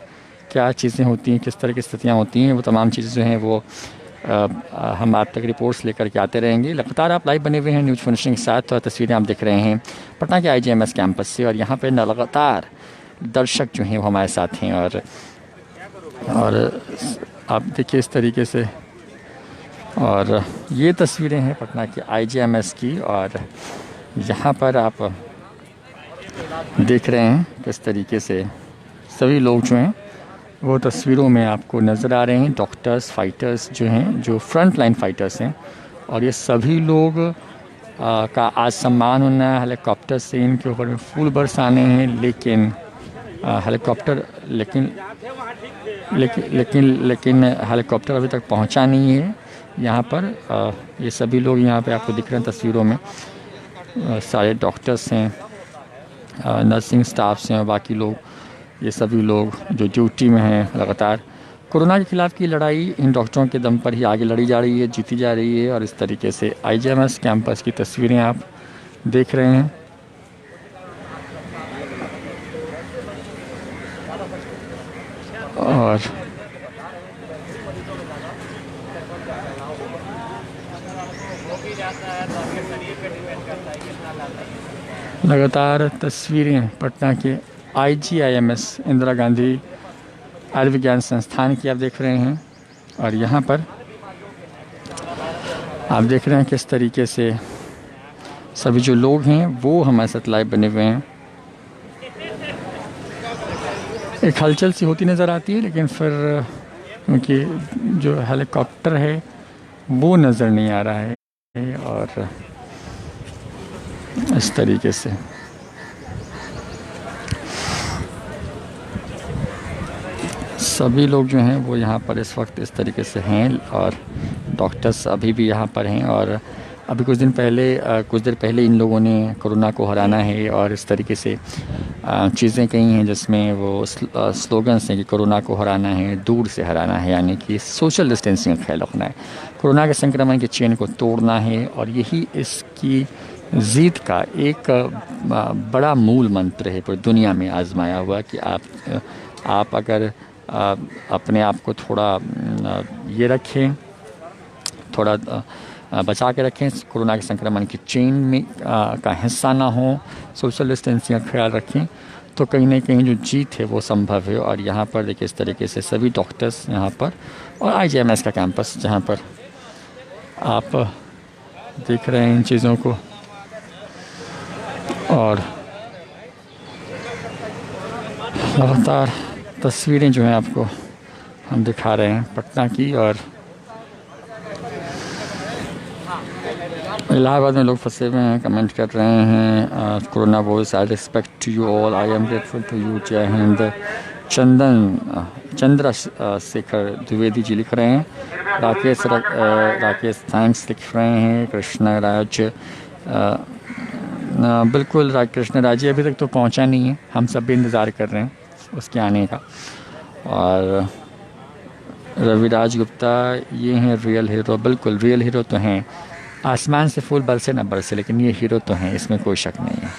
Speaker 1: क्या चीज़ें होती हैं, किस तरह की स्थितियाँ होती हैं, वो तमाम चीज़ें जो हैं वो हम आप तक रिपोर्ट्स लेकर के आते रहेंगे। लगातार आप लाइव बने हुए हैं न्यूज़ फंक्शन के साथ, और तस्वीरें आप देख रहे हैं पटना के आईजीएमएस कैंपस से, और यहाँ पर लगातार दर्शक जो हैं वो हमारे साथ हैं। और आप देखिए इस तरीके से, और ये तस्वीरें हैं पटना के आईजीएमएस की, और यहाँ पर आप देख रहे हैं किस तरीके से सभी लोग जो हैं वो तस्वीरों में आपको नज़र आ रहे हैं। डॉक्टर्स, फाइटर्स जो हैं, जो फ्रंट लाइन फाइटर्स हैं, और ये सभी लोग का आज सम्मान होना है। हेलीकॉप्टर से इनके ऊपर में फूल बरसाने हैं, लेकिन हेलीकॉप्टर लेकिन हेलीकॉप्टर अभी तक पहुंचा नहीं है यहाँ पर। ये सभी लोग यहाँ पे आपको दिख रहे हैं तस्वीरों में, सारे डॉक्टर्स हैं, नर्सिंग स्टाफ्स हैं और बाकी लोग, ये सभी लोग जो ड्यूटी में हैं लगातार। कोरोना के खिलाफ़ की लड़ाई इन डॉक्टरों के दम पर ही आगे लड़ी जा रही है, जीती जा रही है। और इस तरीके से IGMS कैंपस की तस्वीरें आप देख रहे हैं। और लगातार तस्वीरें पटना के IGIMS इंदिरा गांधी आयुर्विज्ञान संस्थान की आप देख रहे हैं। और यहाँ पर आप देख रहे हैं किस तरीके से सभी जो लोग हैं वो हमारे साथ लाइव बने हुए हैं। एक हलचल सी होती नज़र आती है, लेकिन फिर उनकी जो हेलीकॉप्टर है वो नज़र नहीं आ रहा है। और इस तरीके से सभी लोग जो हैं वो यहाँ पर इस वक्त इस तरीके से हैं और डॉक्टर्स अभी भी यहाँ पर हैं। और अभी कुछ देर पहले इन लोगों ने कोरोना को हराना है और इस तरीके से चीज़ें कही हैं जिसमें वो स्लोगन्स हैं कि कोरोना को हराना है, दूर से हराना है, यानी कि सोशल डिस्टेंसिंग का ख्याल रखना है, कोरोना के संक्रमण के चेन को तोड़ना है। और यही इसकी जीत का एक बड़ा मूल मंत्र है पूरी दुनिया में आजमाया हुआ कि आप अगर अपने आप को थोड़ा ये रखें, थोड़ा बचा के रखें, कोरोना के संक्रमण की चेन में का हिस्सा ना हो, सोशल डिस्टेंसिंग का ख्याल रखें, तो कहीं ना कहीं जो जीत है वो संभव है। और यहाँ पर देखिए इस तरीके से सभी डॉक्टर्स यहाँ पर और IGMS का कैंपस जहाँ पर आप देख रहे हैं इन चीज़ों को। और लगातार तस्वीरें जो हैं आपको हम दिखा रहे हैं पटना की। और इलाहाबाद में लोग फंसे हुए हैं, कमेंट कर रहे हैं corona voice, I respect to you all, I am grateful to you, Jai Hind. Chandrashekhar Dwivedi ji लिख रहे हैं, राकेश थैंक्स लिख रहे हैं, कृष्ण राज बिल्कुल कृष्ण राज जी अभी तक तो पहुंचा नहीं है, हम सब भी इंतज़ार कर रहे हैं उसके आने का। और रविराज गुप्ता ये हैं रियल हीरो, बिल्कुल रियल हीरो तो हैं, आसमान से फूल बरसे ना बरसे लेकिन ये हीरो तो हैं, इसमें कोई शक नहीं है।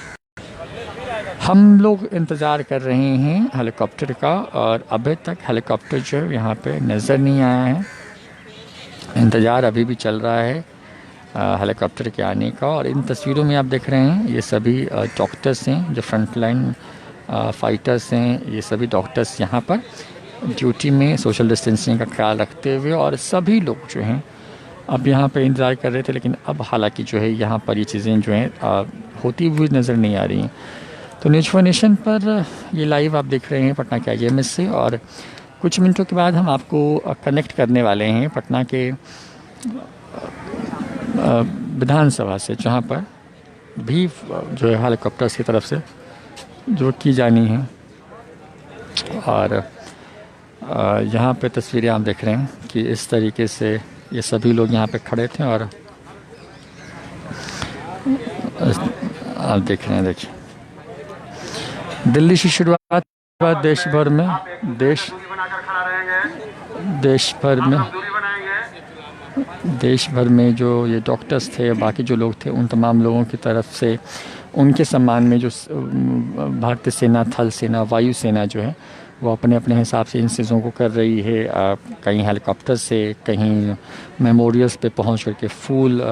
Speaker 1: हम लोग इंतज़ार कर रहे हैं हेलीकॉप्टर का और अभी तक हेलीकॉप्टर जो है यहाँ पे नज़र नहीं आया है, इंतज़ार अभी भी चल रहा है हेलीकॉप्टर के आने का। और इन तस्वीरों में आप देख रहे हैं ये सभी डॉक्टर्स हैं जो फ्रंटलाइन फाइटर्स हैं, ये सभी डॉक्टर्स यहाँ पर ड्यूटी में सोशल डिस्टेंसिंग का ख्याल रखते हुए। और सभी लोग जो हैं अब यहाँ पे इंतज़ार कर रहे थे, लेकिन अब हालांकि जो है यहाँ पर ये चीज़ें जो हैं होती हुई नज़र नहीं आ रही हैं। तो न्यूज़ फॉर नेशन पर ये लाइव आप देख रहे हैं पटना के IGMS से। और कुछ मिनटों के बाद हम आपको कनेक्ट करने वाले हैं पटना के विधानसभा से, जहाँ पर भी जो है हेलीकॉप्टर्स की तरफ से जो की जानी है। और यहाँ पे तस्वीरें आप देख रहे हैं कि इस तरीके से ये सभी लोग यहाँ पे खड़े थे। और आप देख रहे हैं, देखिए दिल्ली से शुरुआत देश भर में जो ये डॉक्टर्स थे, बाकी जो लोग थे, उन तमाम लोगों की तरफ से उनके सम्मान में जो भारतीय सेना, थल सेना, वायु सेना जो है वो अपने अपने हिसाब से इन चीज़ों को कर रही है। कहीं हेलीकॉप्टर से, कहीं मेमोरियल्स पे पहुंच करके फूल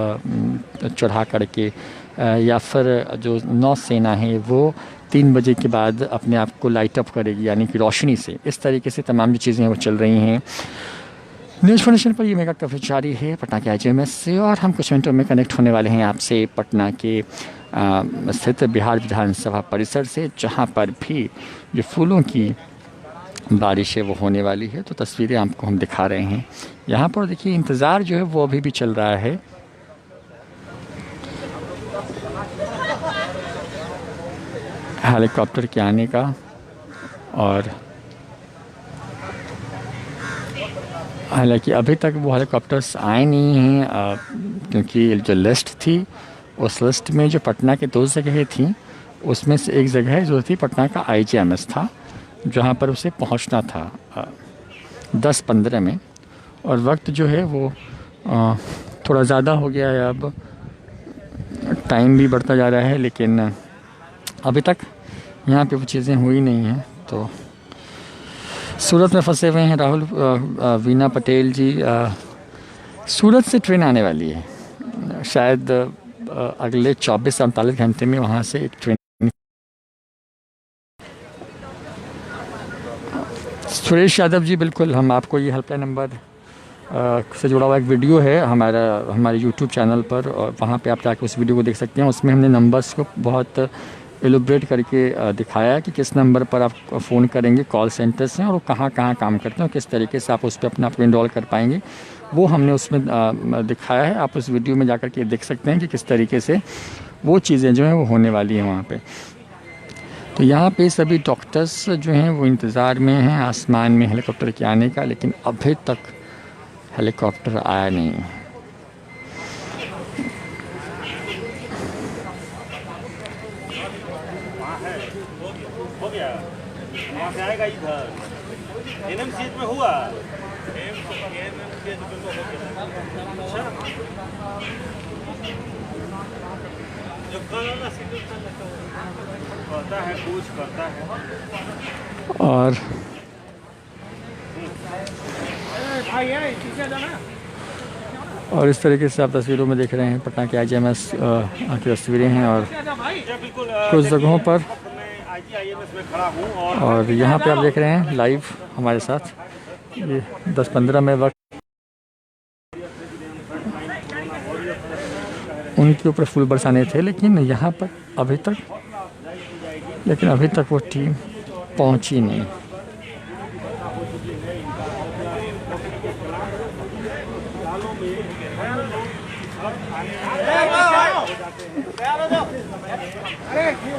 Speaker 1: चढ़ा करके, या फिर जो नौसेना है वो 3 बजे के बाद अपने आप को लाइट अप करेगी, यानी कि रोशनी से। इस तरीके से तमाम जो चीज़ें वो चल रही हैं। न्यूज़ फॉर नेशन पर ये मेगा कवरेज जारी है पटना के IGMS से। और हम कुछ मिनटों में कनेक्ट होने वाले हैं आपसे पटना के स्थित बिहार विधानसभा परिसर से, जहाँ पर भी जो फूलों की बारिश है वो होने वाली है। तो तस्वीरें आपको हम दिखा रहे हैं यहाँ पर। देखिए इंतज़ार जो है वो अभी भी चल रहा है। हेलीकॉप्टर के आने का और हालांकि अभी तक वो हेलीकॉप्टर्स आए नहीं हैं, क्योंकि जो लिस्ट थी उस लिस्ट में जो पटना के 2 जगह थी उसमें से एक जगह जो थी पटना का IGMS था, जहाँ पर उसे पहुँचना था 10-15 में, और वक्त जो है वो थोड़ा ज़्यादा हो गया है, अब टाइम भी बढ़ता जा रहा है, लेकिन अभी तक यहाँ पे वो चीज़ें हुई नहीं हैं। तो सूरत में फंसे हुए हैं राहुल वीना पटेल जी। सूरत से ट्रेन आने वाली है, शायद अगले 24 से 48 घंटे में वहाँ से एक ट्रेन। सुरेश यादव जी, बिल्कुल हम आपको ये हेल्पलाइन नंबर से जुड़ा हुआ एक वीडियो है हमारे YouTube चैनल पर, और वहाँ पे आप जाकर उस वीडियो को देख सकते हैं। उसमें हमने नंबर्स को बहुत एलोब्रेट करके दिखाया है कि किस नंबर पर आप फ़ोन करेंगे कॉल सेंटर से, और वो कहाँ कहाँ काम करते हैं और किस तरीके से आप उस पर अपने आप को इनरोल कर पाएंगे, वो हमने उसमें दिखाया है। आप उस वीडियो में जाकर के देख सकते हैं कि किस तरीके से वो चीज़ें जो हैं वो होने वाली हैं वहाँ पे। तो यहाँ पे सभी डॉक्टर्स जो हैं वो इंतज़ार में हैं आसमान में हेलीकॉप्टर के आने का, लेकिन अभी तक हेलीकॉप्टर आया नहीं।
Speaker 3: हो गया, वहाँ से आएगा इधर NMCH में हुआ। जो करता है कुछ करता है।
Speaker 1: और और इस तरीके से आप तस्वीरों में देख रहे हैं पटना के IGMS की तस्वीरें हैं, और कुछ जगहों पर, और यहाँ पे आप देख रहे हैं लाइव हमारे साथ ये 10-15 में वक्त उनके ऊपर फूल बरसाने थे, लेकिन यहाँ पर अभी तक वो टीम पहुँची नहीं।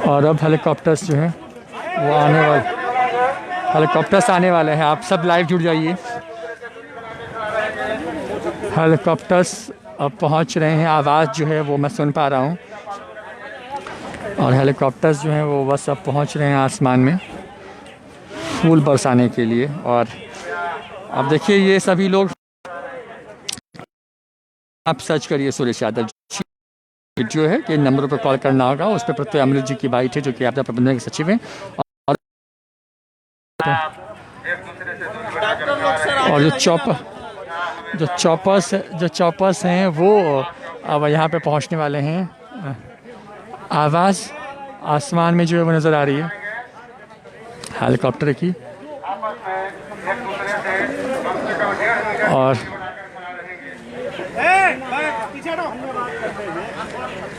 Speaker 1: और अब हेलीकॉप्टर्स जो हैं वो हेलीकॉप्टर्स आने वाले हैं। आप सब लाइव जुड़ जाइए। हेलीकॉप्टर्स अब पहुंच रहे हैं, आवाज़ जो है वो मैं सुन पा रहा हूं, और हेलीकॉप्टर्स जो हैं वो बस अब पहुंच रहे हैं आसमान में फूल बरसाने के लिए। और अब देखिए ये सभी लोग, आप सर्च करिए सुरेश यादव वीडियो है कि नंबरों पर कॉल करना होगा। उस पर प्रत्यय अमृत जी की बाइट है जो कि आपदा प्रबंधन के सचिव हैं, और जो चॉपर्स हैं वो अब यहाँ पे पहुँचने वाले हैं। आवाज़ आसमान में जो है वो नज़र आ रही है हेलीकॉप्टर की,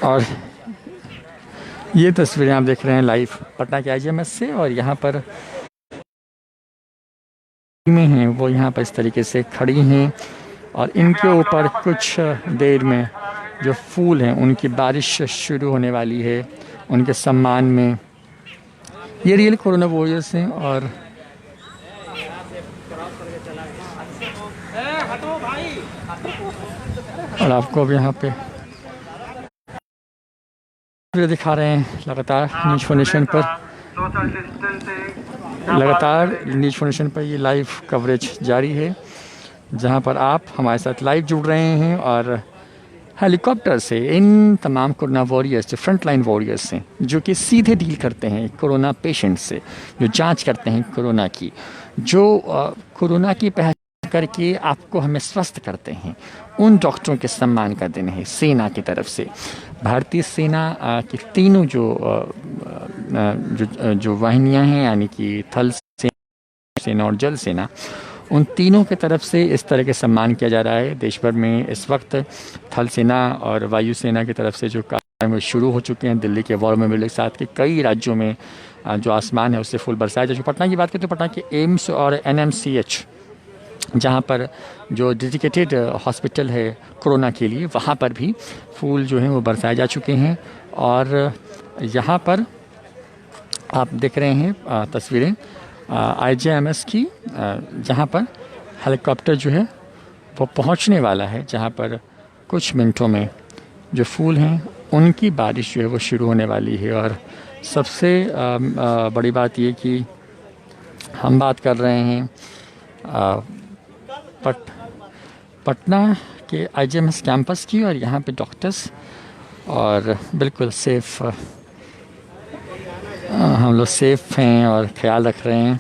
Speaker 1: और ये तस्वीरें आप देख रहे हैं लाइव पटना के IGMS से। और यहाँ पर में हैं वो यहाँ पर इस तरीके से खड़ी हैं, और इनके ऊपर कुछ देर में जो फूल हैं उनकी बारिश शुरू होने वाली है उनके सम्मान में। ये रियल कोरोना वॉरियर्स हैं, और आपको अब यहाँ पे दिखा रहे हैं लगातार न्यूज़ फाउंडेशन पर ये लाइव कवरेज जारी है, जहाँ पर आप हमारे साथ लाइव जुड़ रहे हैं। और हेलीकॉप्टर से इन तमाम कोरोना वॉरियर्स जो फ्रंट लाइन वॉरियर्स हैं, जो कि सीधे डील करते हैं कोरोना पेशेंट से, जो जांच करते हैं कोरोना की, जो कोरोना की पहचान करके आपको हमें स्वस्थ करते हैं, उन डॉक्टरों के सम्मान का दिन है सेना की तरफ से। भारतीय सेना की तीनों जो वाहिनियां हैं, यानी कि थल सेना और जल सेना, उन तीनों के तरफ से इस तरह के सम्मान किया जा रहा है देश भर में। इस वक्त थल सेना और वायु सेना की तरफ से जो कार्यक्रम शुरू हो चुके हैं दिल्ली के वॉर मेमोरियल के साथ के कई राज्यों में जो आसमान है उससे फूल बरसाया जा चुका। पटना की बात करें तो पटना के एम्स और NMCH, जहाँ पर जो डेडिकेटेड हॉस्पिटल है कोरोना के लिए, वहाँ पर भी फूल जो हैं वो बरसाए जा चुके हैं। और यहाँ पर आप देख रहे हैं तस्वीरें, IJMS की जहाँ पर हेलीकॉप्टर जो है वो पहुँचने वाला है, जहाँ पर कुछ मिनटों में जो फूल हैं उनकी बारिश जो है वो शुरू होने वाली है। और सबसे बड़ी बात ये कि हम बात कर रहे हैं पटना के IJMS कैंपस की, और यहाँ पे डॉक्टर्स और बिल्कुल सेफ, हम लोग सेफ हैं और ख्याल रख रहे हैं।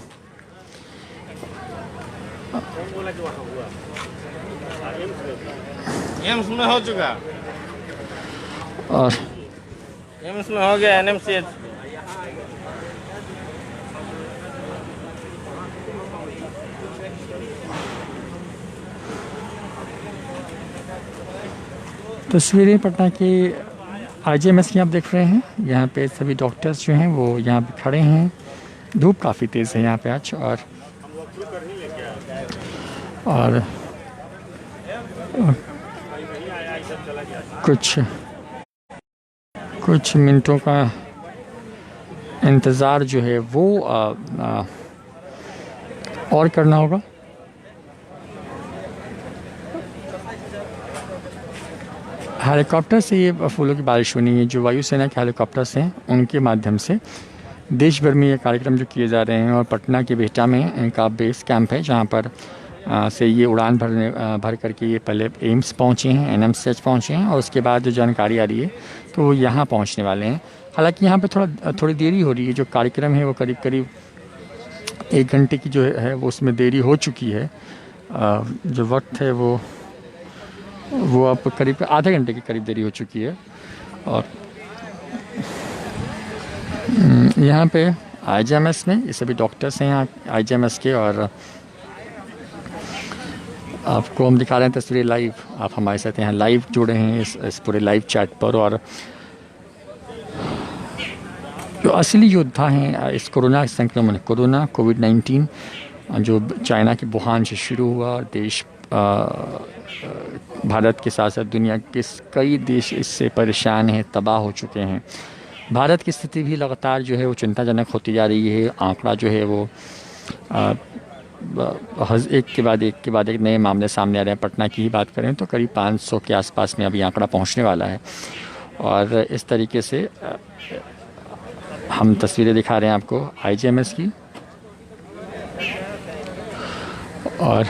Speaker 2: एम्स में हो चुका,
Speaker 1: और
Speaker 2: एम्स में हो गया, NMCH।
Speaker 1: तस्वीरें पटना के IJMS की आप देख रहे हैं। यहाँ पे सभी डॉक्टर्स जो हैं वो यहाँ पे खड़े हैं। धूप काफ़ी तेज़ है यहाँ पे आज, और कुछ मिनटों का इंतज़ार जो है वो और करना होगा। हेलीकॉप्टर से ये फूलों की बारिश होनी है। जो वायुसेना के हेलीकॉप्टर्स हैं उनके माध्यम से देश भर में ये कार्यक्रम जो किए जा रहे हैं। और पटना के बिहटा में इनका बेस कैंप है, जहाँ पर से ये उड़ान भर करके ये पहले एम्स पहुँचे हैं, NMCH पहुँचे हैं, और उसके बाद जो जानकारी आ रही है तो वो यहाँ पहुँचने वाले हैं। हालांकि यहाँ पे थोड़ी देरी हो रही है। जो कार्यक्रम है वो करीब 1 घंटे की जो है वो उसमें देरी हो चुकी है। जो वक्त है वो अब करीब आधे घंटे की करीब देरी हो चुकी है। और यहाँ पे IJMS में ये सभी डॉक्टर्स हैं यहाँ IJMS के, और आपको हम दिखा रहे हैं तस्वीरें लाइव। आप हमारे साथ यहाँ लाइव जुड़े हैं इस पूरे लाइव चैट पर। और जो असली योद्धा हैं इस कोरोना संक्रमण, कोविड-19 जो चाइना के वुहान से शुरू हुआ, देश भारत के साथ साथ दुनिया के कई देश इससे परेशान हैं, तबाह हो चुके हैं। भारत की स्थिति भी लगातार जो है वो चिंताजनक होती जा रही है। आंकड़ा जो है वो एक के बाद एक नए मामले सामने आ रहे हैं। पटना की ही बात करें तो करीब 500 के आसपास में अभी आंकड़ा पहुंचने वाला है। और इस तरीके से हम तस्वीरें दिखा रहे हैं आपको IJMS की। और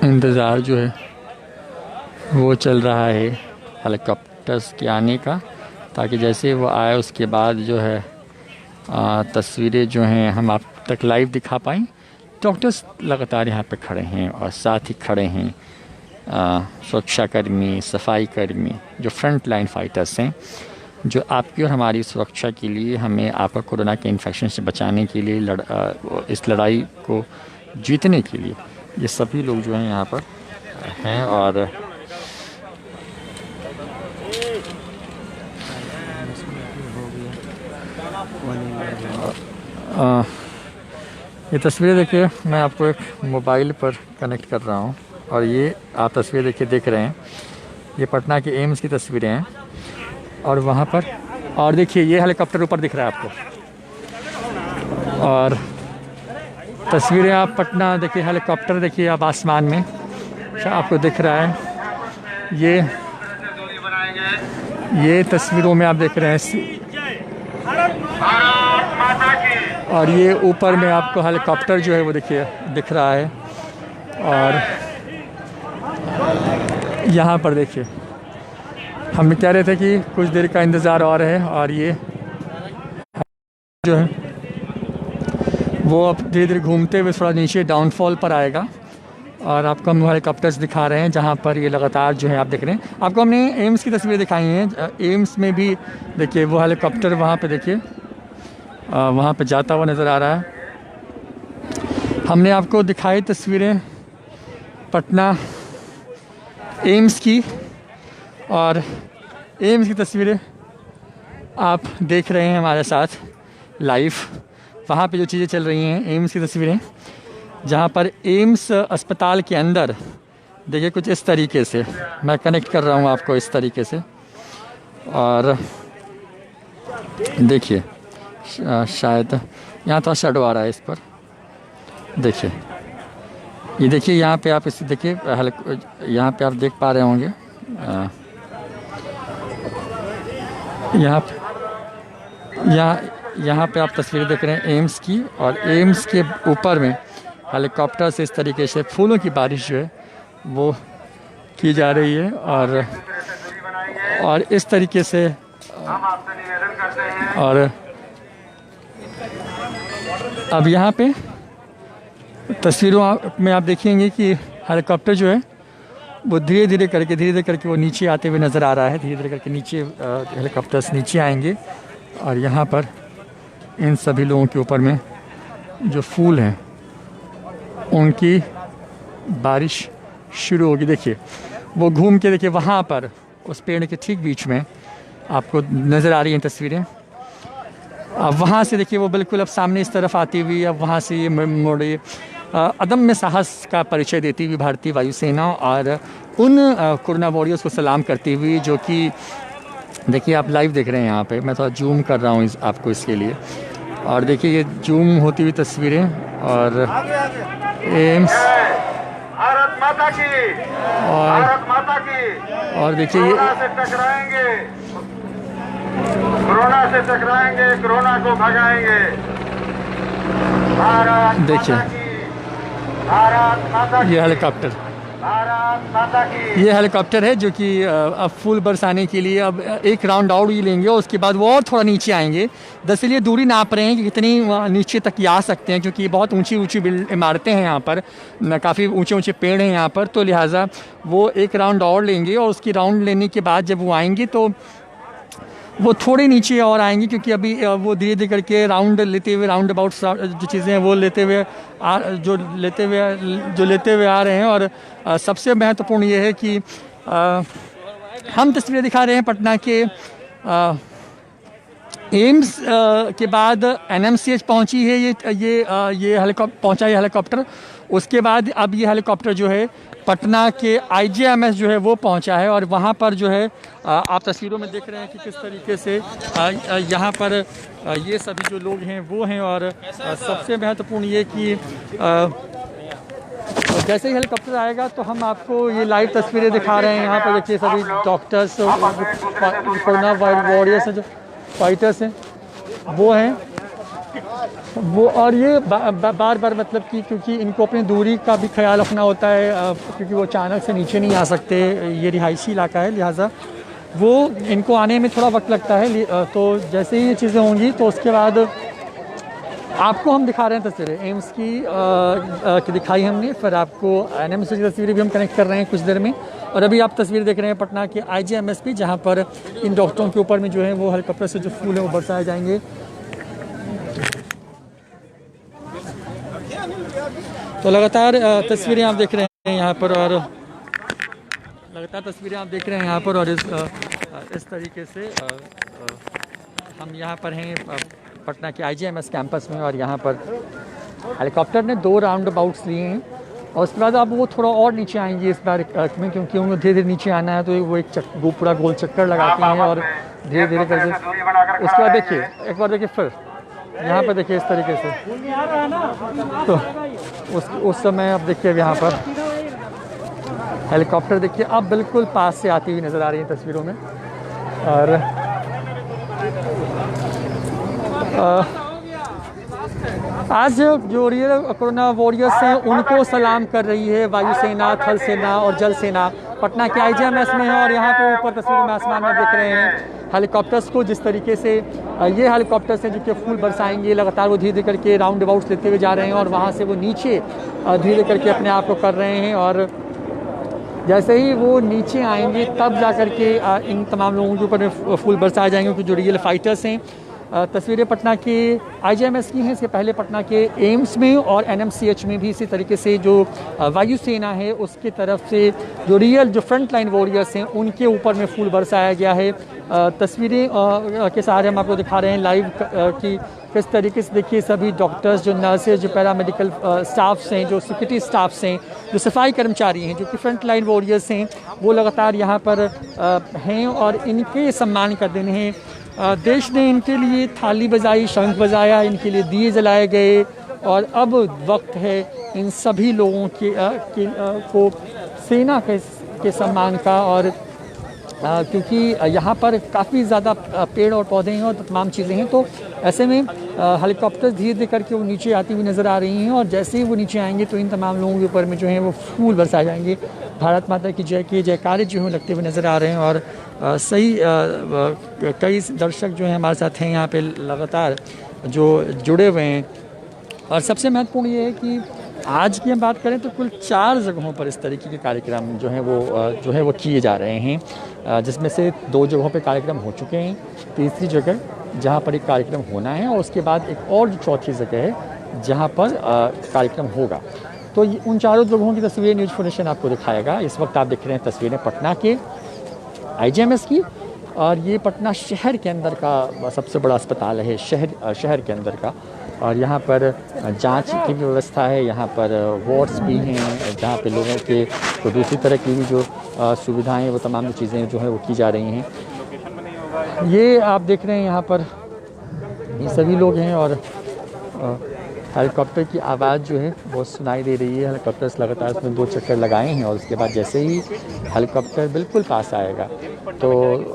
Speaker 1: इंतज़ार जो है वो चल रहा है हेलीकॉप्टर्स के आने का, ताकि जैसे वो आए उसके बाद जो है तस्वीरें जो हैं हम आप तक लाइव दिखा पाएँ। डॉक्टर्स लगातार यहाँ पे खड़े हैं, और साथ ही खड़े हैं सुरक्षाकर्मी, सफाई कर्मी, जो फ्रंट लाइन फाइटर्स हैं, जो आपकी और हमारी सुरक्षा के लिए, हमें आपका कोरोना के इन्फेक्शन से बचाने के लिए, इस लड़ाई को जीतने के लिए, ये सभी लोग जो हैं यहाँ पर हैं। और ये तस्वीरें देखिए, मैं आपको एक मोबाइल पर कनेक्ट कर रहा हूँ, और ये आप तस्वीर देख रहे हैं, ये पटना के एम्स की तस्वीरें हैं। और वहाँ पर, और देखिए ये हेलीकॉप्टर ऊपर दिख रहा है आपको, और तस्वीरें आप पटना देखिए, हेलीकॉप्टर देखिए आप आसमान में आपको दिख रहा है। ये तस्वीरों में आप देख रहे हैं, और ये ऊपर में आपको हेलीकॉप्टर जो है वो देखिए दिख रहा है। और यहाँ पर देखिए, हम कह रहे थे कि कुछ देर का इंतज़ार और है, और ये जो है वो अब धीरे धीरे घूमते हुए थोड़ा नीचे डाउनफॉल पर आएगा। और आपको हम हेलीकॉप्टर्स दिखा रहे हैं, जहाँ पर ये लगातार जो है आप देख रहे हैं। आपको हमने एम्स की तस्वीरें दिखाई हैं। एम्स में भी देखिए वो हेलीकॉप्टर वहाँ पे देखिए, वहाँ पे जाता हुआ नज़र आ रहा है। हमने आपको दिखाई तस्वीरें पटना एम्स की, और एम्स की तस्वीरें आप देख रहे हैं हमारे साथ लाइव। वहाँ पे जो चीज़ें चल रही हैं, एम्स की तस्वीरें, जहाँ पर एम्स अस्पताल के अंदर देखिए कुछ इस तरीके से मैं कनेक्ट कर रहा हूँ आपको इस तरीके से। और देखिए शायद यहाँ तो शेडो आ रहा है इस पर। देखिए ये देखिए यहाँ पे आप इसे देखिए, यहाँ पे आप देख पा रहे होंगे यहाँ पे आप तस्वीरें देख रहे हैं एम्स की, और एम्स के ऊपर में हेलीकॉप्टर से इस तरीके से फूलों की बारिश जो है वो की जा रही है। और इस तरीके से और अब यहाँ पे तस्वीरों में आप देखेंगे कि हेलीकॉप्टर जो है वो धीरे धीरे करके वो नीचे आते हुए नज़र आ रहा है। धीरे धीरे करके नीचे हेलीकॉप्टर्स नीचे आएंगे और यहाँ पर इन सभी लोगों के ऊपर में जो फूल हैं उनकी बारिश शुरू होगी। देखिए वो घूम के देखिए वहाँ पर उस पेड़ के ठीक बीच में आपको नज़र आ रही हैं तस्वीरें। अब वहाँ से देखिए वो बिल्कुल अब सामने इस तरफ आती हुई, अब वहाँ से ये मोड़े अदम्य साहस का परिचय देती हुई भारतीय वायुसेना और उन कोरोना वॉरियर्स को सलाम करती हुई, जो कि देखिए आप लाइव देख रहे हैं यहाँ पे। मैं थोड़ा जूम कर रहा हूँ आपको इसके लिए, और देखिए ये जूम होती हुई तस्वीरें और एम्स
Speaker 2: भारत माता की, भारत माता की।
Speaker 1: और देखिए ये
Speaker 2: से टकराएंगे, कोरोना से टकराएंगे, कोरोना को भगाएंगे। भारत
Speaker 1: देखिए
Speaker 2: माता की, भारत माता की,
Speaker 1: ये हेलीकॉप्टर,
Speaker 2: भारत माता की।
Speaker 1: ये हेलीकॉप्टर है जो कि अब फूल बरसाने के लिए अब एक राउंड आउट ही लेंगे और उसके बाद वो और थोड़ा नीचे आएंगे। दरअसल ये दूरी नाप रहे हैं कि कितनी नीचे तक ये आ सकते हैं, क्योंकि बहुत ऊंची ऊंची इमारतें हैं यहाँ पर, काफ़ी ऊंचे ऊंचे पेड़ हैं यहाँ पर, तो लिहाजा वो एक राउंड और लेंगे और उसकी राउंड लेने के बाद जब वो आएंगे तो वो थोड़े नीचे और आएंगे, क्योंकि अभी वो धीरे धीरे करके राउंड लेते हुए, राउंड अबाउट जो चीज़ें हैं वो लेते हुए लेते हुए आ रहे हैं। और सबसे महत्वपूर्ण ये है कि हम तस्वीरें दिखा रहे हैं पटना के एम्स के बाद NMCH पहुंची है ये हेलीकॉप्टर पहुंचा है हेलीकॉप्टर। उसके बाद अब ये हेलीकॉप्टर जो है पटना के IJMS जो है वो पहुंचा है, और वहाँ पर जो है आप तस्वीरों में देख रहे हैं कि किस तरीके से यहाँ पर ये सभी जो लोग हैं वो हैं। और सबसे महत्वपूर्ण ये कि जैसे ही हेलीकॉप्टर आएगा तो हम आपको ये लाइव तस्वीरें दिखा रहे हैं। यहाँ पर देखिए सभी डॉक्टर्स, कोरोना वॉरियर्स हैं, जो फाइटर्स हैं वो हैं वो। और ये बार बार मतलब कि क्योंकि इनको अपनी दूरी का भी ख्याल रखना होता है, क्योंकि वो अचानक से नीचे नहीं आ सकते, ये रिहायशी इलाका है, लिहाजा वो इनको आने में थोड़ा वक्त लगता है। तो जैसे ही ये चीज़ें होंगी तो उसके बाद आपको हम दिखा रहे हैं तस्वीरें एम्स की दिखाई हमने, फिर आपको NMCH की तस्वीरें भी हम कनेक्ट कर रहे हैं कुछ देर में। और अभी आप तस्वीर देख रहे हैं पटना के IJMS की, जहाँ पर इन डॉक्टरों के ऊपर में जो है वो हेलीकॉप्टर से जो फूल है वो बरसाए जाएंगे। तो लगातार तस्वीरें आप देख रहे हैं यहाँ पर, और लगातार तस्वीरें आप देख रहे हैं यहाँ पर। और इस तरीके से हम यहाँ पर हैं पटना के IJMS कैंपस में, और यहाँ पर हेलीकॉप्टर ने 2 राउंड अबाउट्स लिए हैं और उसके बाद अब वो थोड़ा और नीचे आएंगे इस बार में, क्योंकि उनको धीरे धीरे नीचे आना है, तो वो एक पूरा गोल चक्कर लगाते हैं और धीरे धीरे करके उसके बाद देखिए एक बार देखिए फिर यहाँ पर देखिए इस तरीके से, तो उस समय अब देखिए यहाँ पर हेलीकॉप्टर देखिए अब बिल्कुल पास से आती हुई नज़र आ रही है तस्वीरों में। और आज जो रियल कोरोना वॉरियर्स हैं उनको सलाम कर रही है वायुसेना, थल सेना और जल सेना। पटना के IJMS में है और यहाँ पे ऊपर तस्वीरों में आसमान में देख रहे हैं हेलीकॉप्टर्स को, जिस तरीके से ये हेलीकॉप्टर्स हैं जो कि फूल बरसाएंगे। लगातार वो धीरे धीरे करके राउंड अबाउट्स लेते हुए जा रहे हैं और वहाँ से वो नीचे धीरे करके अपने आप को कर रहे हैं। और जैसे ही वो नीचे आएंगे तब जा कर के इन तमाम लोगों के ऊपर फूल बरसाए जाएंगे, क्योंकि जो रियल फाइटर्स हैं। तस्वीरें पटना के IJMS की हैं, इसके पहले पटना के एम्स में और NMCH में भी इसी तरीके से जो वायुसेना है उसकी तरफ से जो रियल जो फ्रंट लाइन वॉरियर्स हैं उनके ऊपर में फूल बरसाया गया है। तस्वीरें के सहारे हम आपको दिखा रहे हैं लाइव कि किस तरीके से देखिए सभी डॉक्टर्स, जो नर्सेज, जो पैरामेडिकल स्टाफ्स हैं, जो सिक्योरिटी स्टाफ्स हैं, जो सफाई कर्मचारी हैं, जो कि फ्रंट लाइन वॉरियर्स हैं, वो लगातार यहाँ पर हैं और इनके सम्मान कर देने हैं देश ने इनके लिए थाली बजाई, शंख बजाया, इनके लिए दिए जलाए गए और अब वक्त है इन सभी लोगों को सेना के सम्मान का। और क्योंकि यहाँ पर काफ़ी ज़्यादा पेड़ और पौधे हैं और तमाम चीज़ें हैं, तो ऐसे में हेलीकॉप्टर धीरे धीरे करके वो नीचे आती हुई नज़र आ रही हैं और जैसे ही वो नीचे आएंगे तो इन तमाम लोगों के ऊपर में जो है वो फूल बरसाए जाएंगे। भारत माता की जय के जयकारे जो हैं लगते हुए नज़र आ रहे हैं और कई दर्शक जो हैं हमारे साथ हैं यहाँ पे लगातार जो जुड़े हुए हैं। और सबसे महत्वपूर्ण ये है कि आज की हम बात करें तो कुल 4 जगहों पर इस तरीके के कार्यक्रम जो है वो किए जा रहे हैं, जिसमें से 2 जगहों पे कार्यक्रम हो चुके हैं, तीसरी जगह जहां पर एक कार्यक्रम होना है और उसके बाद एक और जो चौथी जगह है जहां पर कार्यक्रम होगा। तो उन चारों जगहों की तस्वीरें न्यूज़ फाउंडेशन आपको दिखाएगा। इस वक्त आप देख रहे हैं तस्वीरें पटना के IGMS की, और ये पटना शहर के अंदर का सबसे बड़ा अस्पताल है, शहर के अंदर का। और यहाँ पर जांच की भी व्यवस्था है, यहाँ पर वार्ड्स भी हैं जहाँ पे लोगों के तो दूसरी तरह की भी जो सुविधाएं वो तमाम चीज़ें जो है वो की जा रही हैं। ये आप देख रहे हैं यहाँ पर ये सभी लोग हैं और हेलीकॉप्टर की आवाज़ जो है वो सुनाई दे रही है। हेलीकॉप्टर लगातार उसमें 2 चक्कर लगाए हैं और उसके बाद जैसे ही हेलीकॉप्टर बिल्कुल पास आएगा तो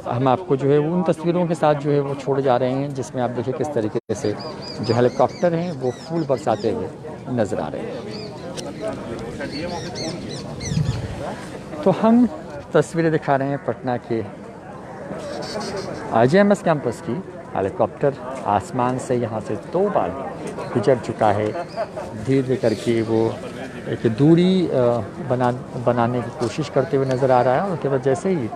Speaker 1: हम आपको जो है उन तस्वीरों के साथ जो है वो छोड़ जा रहे हैं, जिसमें आप देखिए किस तरीके से जो हेलीकॉप्टर हैं वो फूल बरसाते हुए नज़र आ रहे हैं। तो हम तस्वीरें दिखा रहे हैं पटना के IGMS कैंपस की। हेलीकॉप्टर आसमान से यहाँ से 2 बार गुजर चुका है, धीरे धीरे करके वो एक दूरी बनाने की कोशिश करते हुए नज़र आ रहा है। और उसके बाद जैसे ही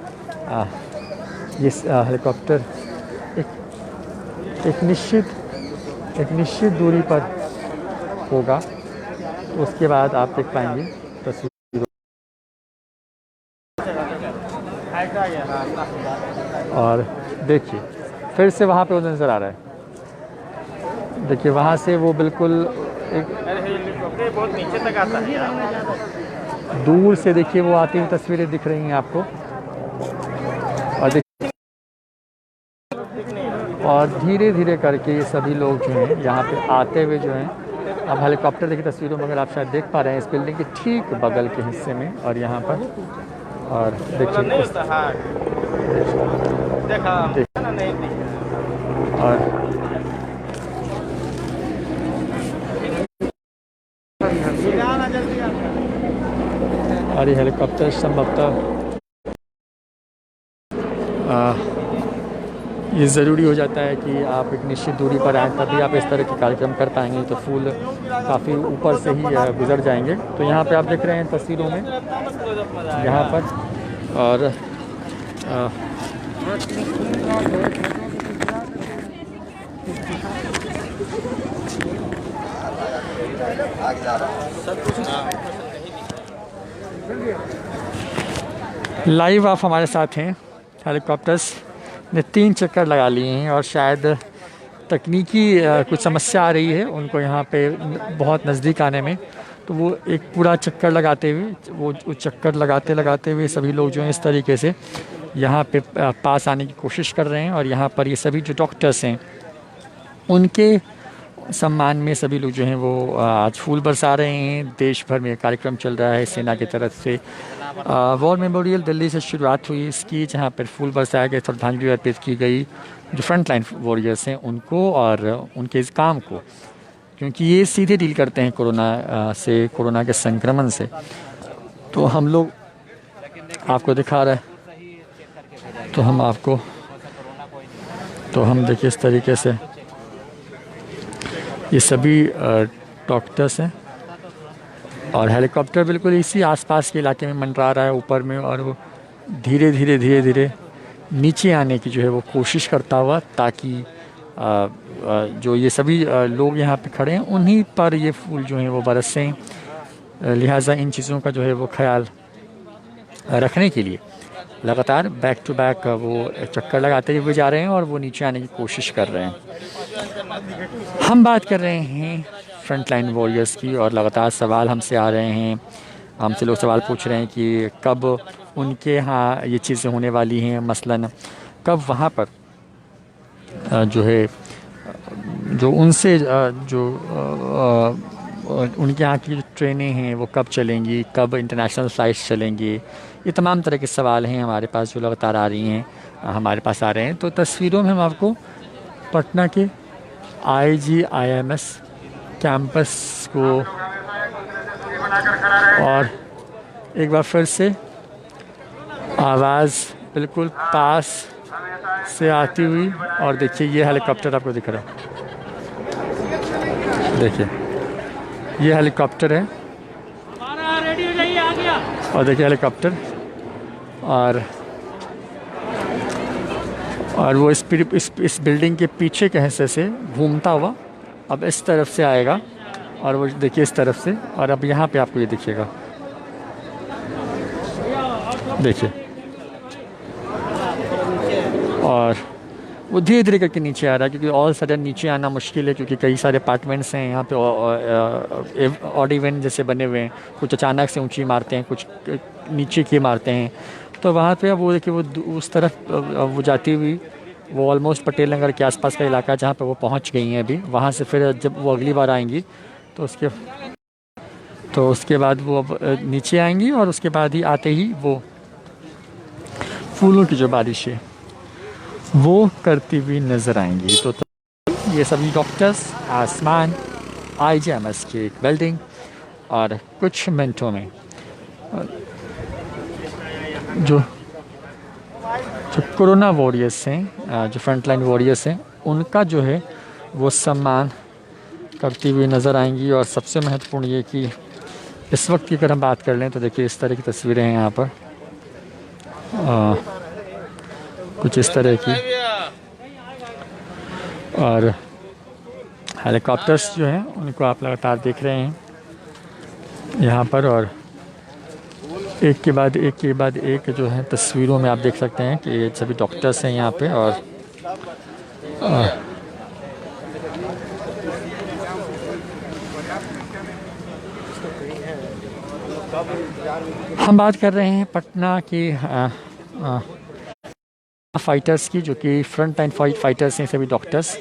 Speaker 1: ये हेलीकॉप्टर एक निश्चित दूरी पर होगा तो उसके बाद आप देख पाएंगे तस्वीर। और देखिए फिर से वहाँ पे वो नज़र आ रहा है, देखिए वहाँ से वो बिल्कुल एक
Speaker 2: बहुत नीचे तक आता है,
Speaker 1: दूर से देखिए वो आती हुई तस्वीरें दिख रही हैं आपको। और धीरे धीरे करके ये सभी लोग जो हैं यहाँ पे आते हुए जो हैं, अब हेलीकॉप्टर की तस्वीरों में अगर आप शायद देख पा रहे हैं इस बिल्डिंग के ठीक बगल के हिस्से में और यहाँ पर, और देखिए और ये हेलीकॉप्टर संभवतः ये ज़रूरी हो जाता है कि आप एक निश्चित दूरी पर आएँ तभी आप इस तरह के कार्यक्रम कर पाएंगे, तो फूल काफ़ी ऊपर से ही गुजर जाएंगे। तो यहाँ पे आप देख रहे हैं तस्वीरों में यहाँ पर, और लाइव आप हमारे साथ हैं। हेलीकॉप्टर्स ने 3 चक्कर लगा लिए हैं और शायद तकनीकी कुछ समस्या आ रही है उनको यहाँ पे बहुत नज़दीक आने में, तो वो एक पूरा चक्कर लगाते हुए वो चक्कर लगाते हुए सभी लोग जो हैं इस तरीके से यहाँ पे पास आने की कोशिश कर रहे हैं। और यहाँ पर ये सभी जो डॉक्टर्स हैं उनके सम्मान में सभी लोग जो हैं वो आज फूल बरसा रहे हैं। देश भर में कार्यक्रम चल रहा है सेना की तरफ से। वॉर मेमोरियल दिल्ली से शुरुआत हुई इसकी, जहाँ पर फूल बरसाया गया, श्रद्धांजलि अर्पित की गई जो फ्रंट लाइन वॉरियर्स हैं उनको और उनके इस काम को, क्योंकि ये सीधे डील करते हैं कोरोना के संक्रमण से। तो हम लोग आपको दिखा रहे हैं, तो हम देखिए इस तरीके से ये सभी डॉक्टर्स हैं और हेलीकॉप्टर बिल्कुल इसी आसपास के इलाके में मंडरा रहा है ऊपर में, और वो धीरे धीरे नीचे आने की जो है वो कोशिश करता हुआ, ताकि जो ये सभी लोग यहाँ पे खड़े हैं उन्हीं पर ये फूल जो हैं वो बरसें। लिहाजा इन चीज़ों का जो है वो ख्याल रखने के लिए लगातार बैक टू बैक वो चक्कर लगाते हुए जा रहे हैं और वो नीचे आने की कोशिश कर रहे हैं। हम बात कर रहे हैं फ्रंट लाइन वॉरियर्स की और लगातार सवाल हमसे आ रहे हैं, हमसे लोग सवाल पूछ रहे हैं कि कब उनके यहाँ ये चीज़ें होने वाली हैं, मसलन कब वहाँ पर जो है जो उनसे जो उनके यहाँ की जो ट्रेनें हैं वो कब चलेंगी, कब इंटरनेशनल फ़्लाइट्स चलेंगी, ये तमाम तरह के सवाल हैं हमारे पास जो लगातार आ रही हैं, हमारे पास आ रहे हैं। तो तस्वीरों में हम आपको पटना के IGIMS कैंपस को और एक बार फिर से आवाज़ बिल्कुल पास से आती हुई, और देखिए ये हेलीकॉप्टर आपको दिख रहा है, देखिए ये हेलीकॉप्टर है,
Speaker 2: रेडी हो जाइए, आ गया।
Speaker 1: और देखिए हेलीकॉप्टर, और वो इस बिल्डिंग के पीछे के हिस्से से घूमता हुआ अब इस तरफ से आएगा, और वो देखिए इस तरफ से, और अब यहाँ पे आपको ये दिखेगा, देखिए, और वो धीरे धीरे करके नीचे आ रहा है, क्योंकि ऑल सडन नीचे आना मुश्किल है, क्योंकि कई सारे अपार्टमेंट्स हैं यहाँ पे, ऑड इवन जैसे बने हुए हैं, कुछ अचानक से ऊंची मारते हैं, कुछ नीचे की मारते हैं। तो वहाँ पे अब वो देखिए वो उस तरफ वो जाती हुई, वो ऑलमोस्ट पटेल नगर के आसपास का इलाका जहाँ पे वो पहुँच गई हैं अभी। वहाँ से फिर जब वो अगली बार आएंगी तो उसके बाद वो अब नीचे आएंगी, और उसके बाद ही आते ही वो फूलों की जो बारिश है वो करती हुई नज़र आएंगी। तो ये सभी डॉक्टर्स आसमान IGIMS की एक बिल्डिंग, और कुछ मिनटों में जो कोरोना वॉरियर्स हैं, जो फ्रंटलाइन वॉरियर्स हैं, उनका जो है वो सम्मान करती हुई नज़र आएंगी। और सबसे महत्वपूर्ण ये कि इस वक्त की अगर हम बात कर लें तो देखिए इस तरह की तस्वीरें हैं यहाँ पर, कुछ इस तरह की, और हेलीकॉप्टर्स जो हैं उनको आप लगातार देख रहे हैं यहाँ पर, और एक के बाद एक जो है तस्वीरों में आप देख सकते हैं कि ये सभी डॉक्टर्स हैं यहाँ पे। और हम बात कर रहे हैं पटना की फाइटर्स की, जो कि फ्रंट लाइन फाइटर्स हैं, सभी डॉक्टर्स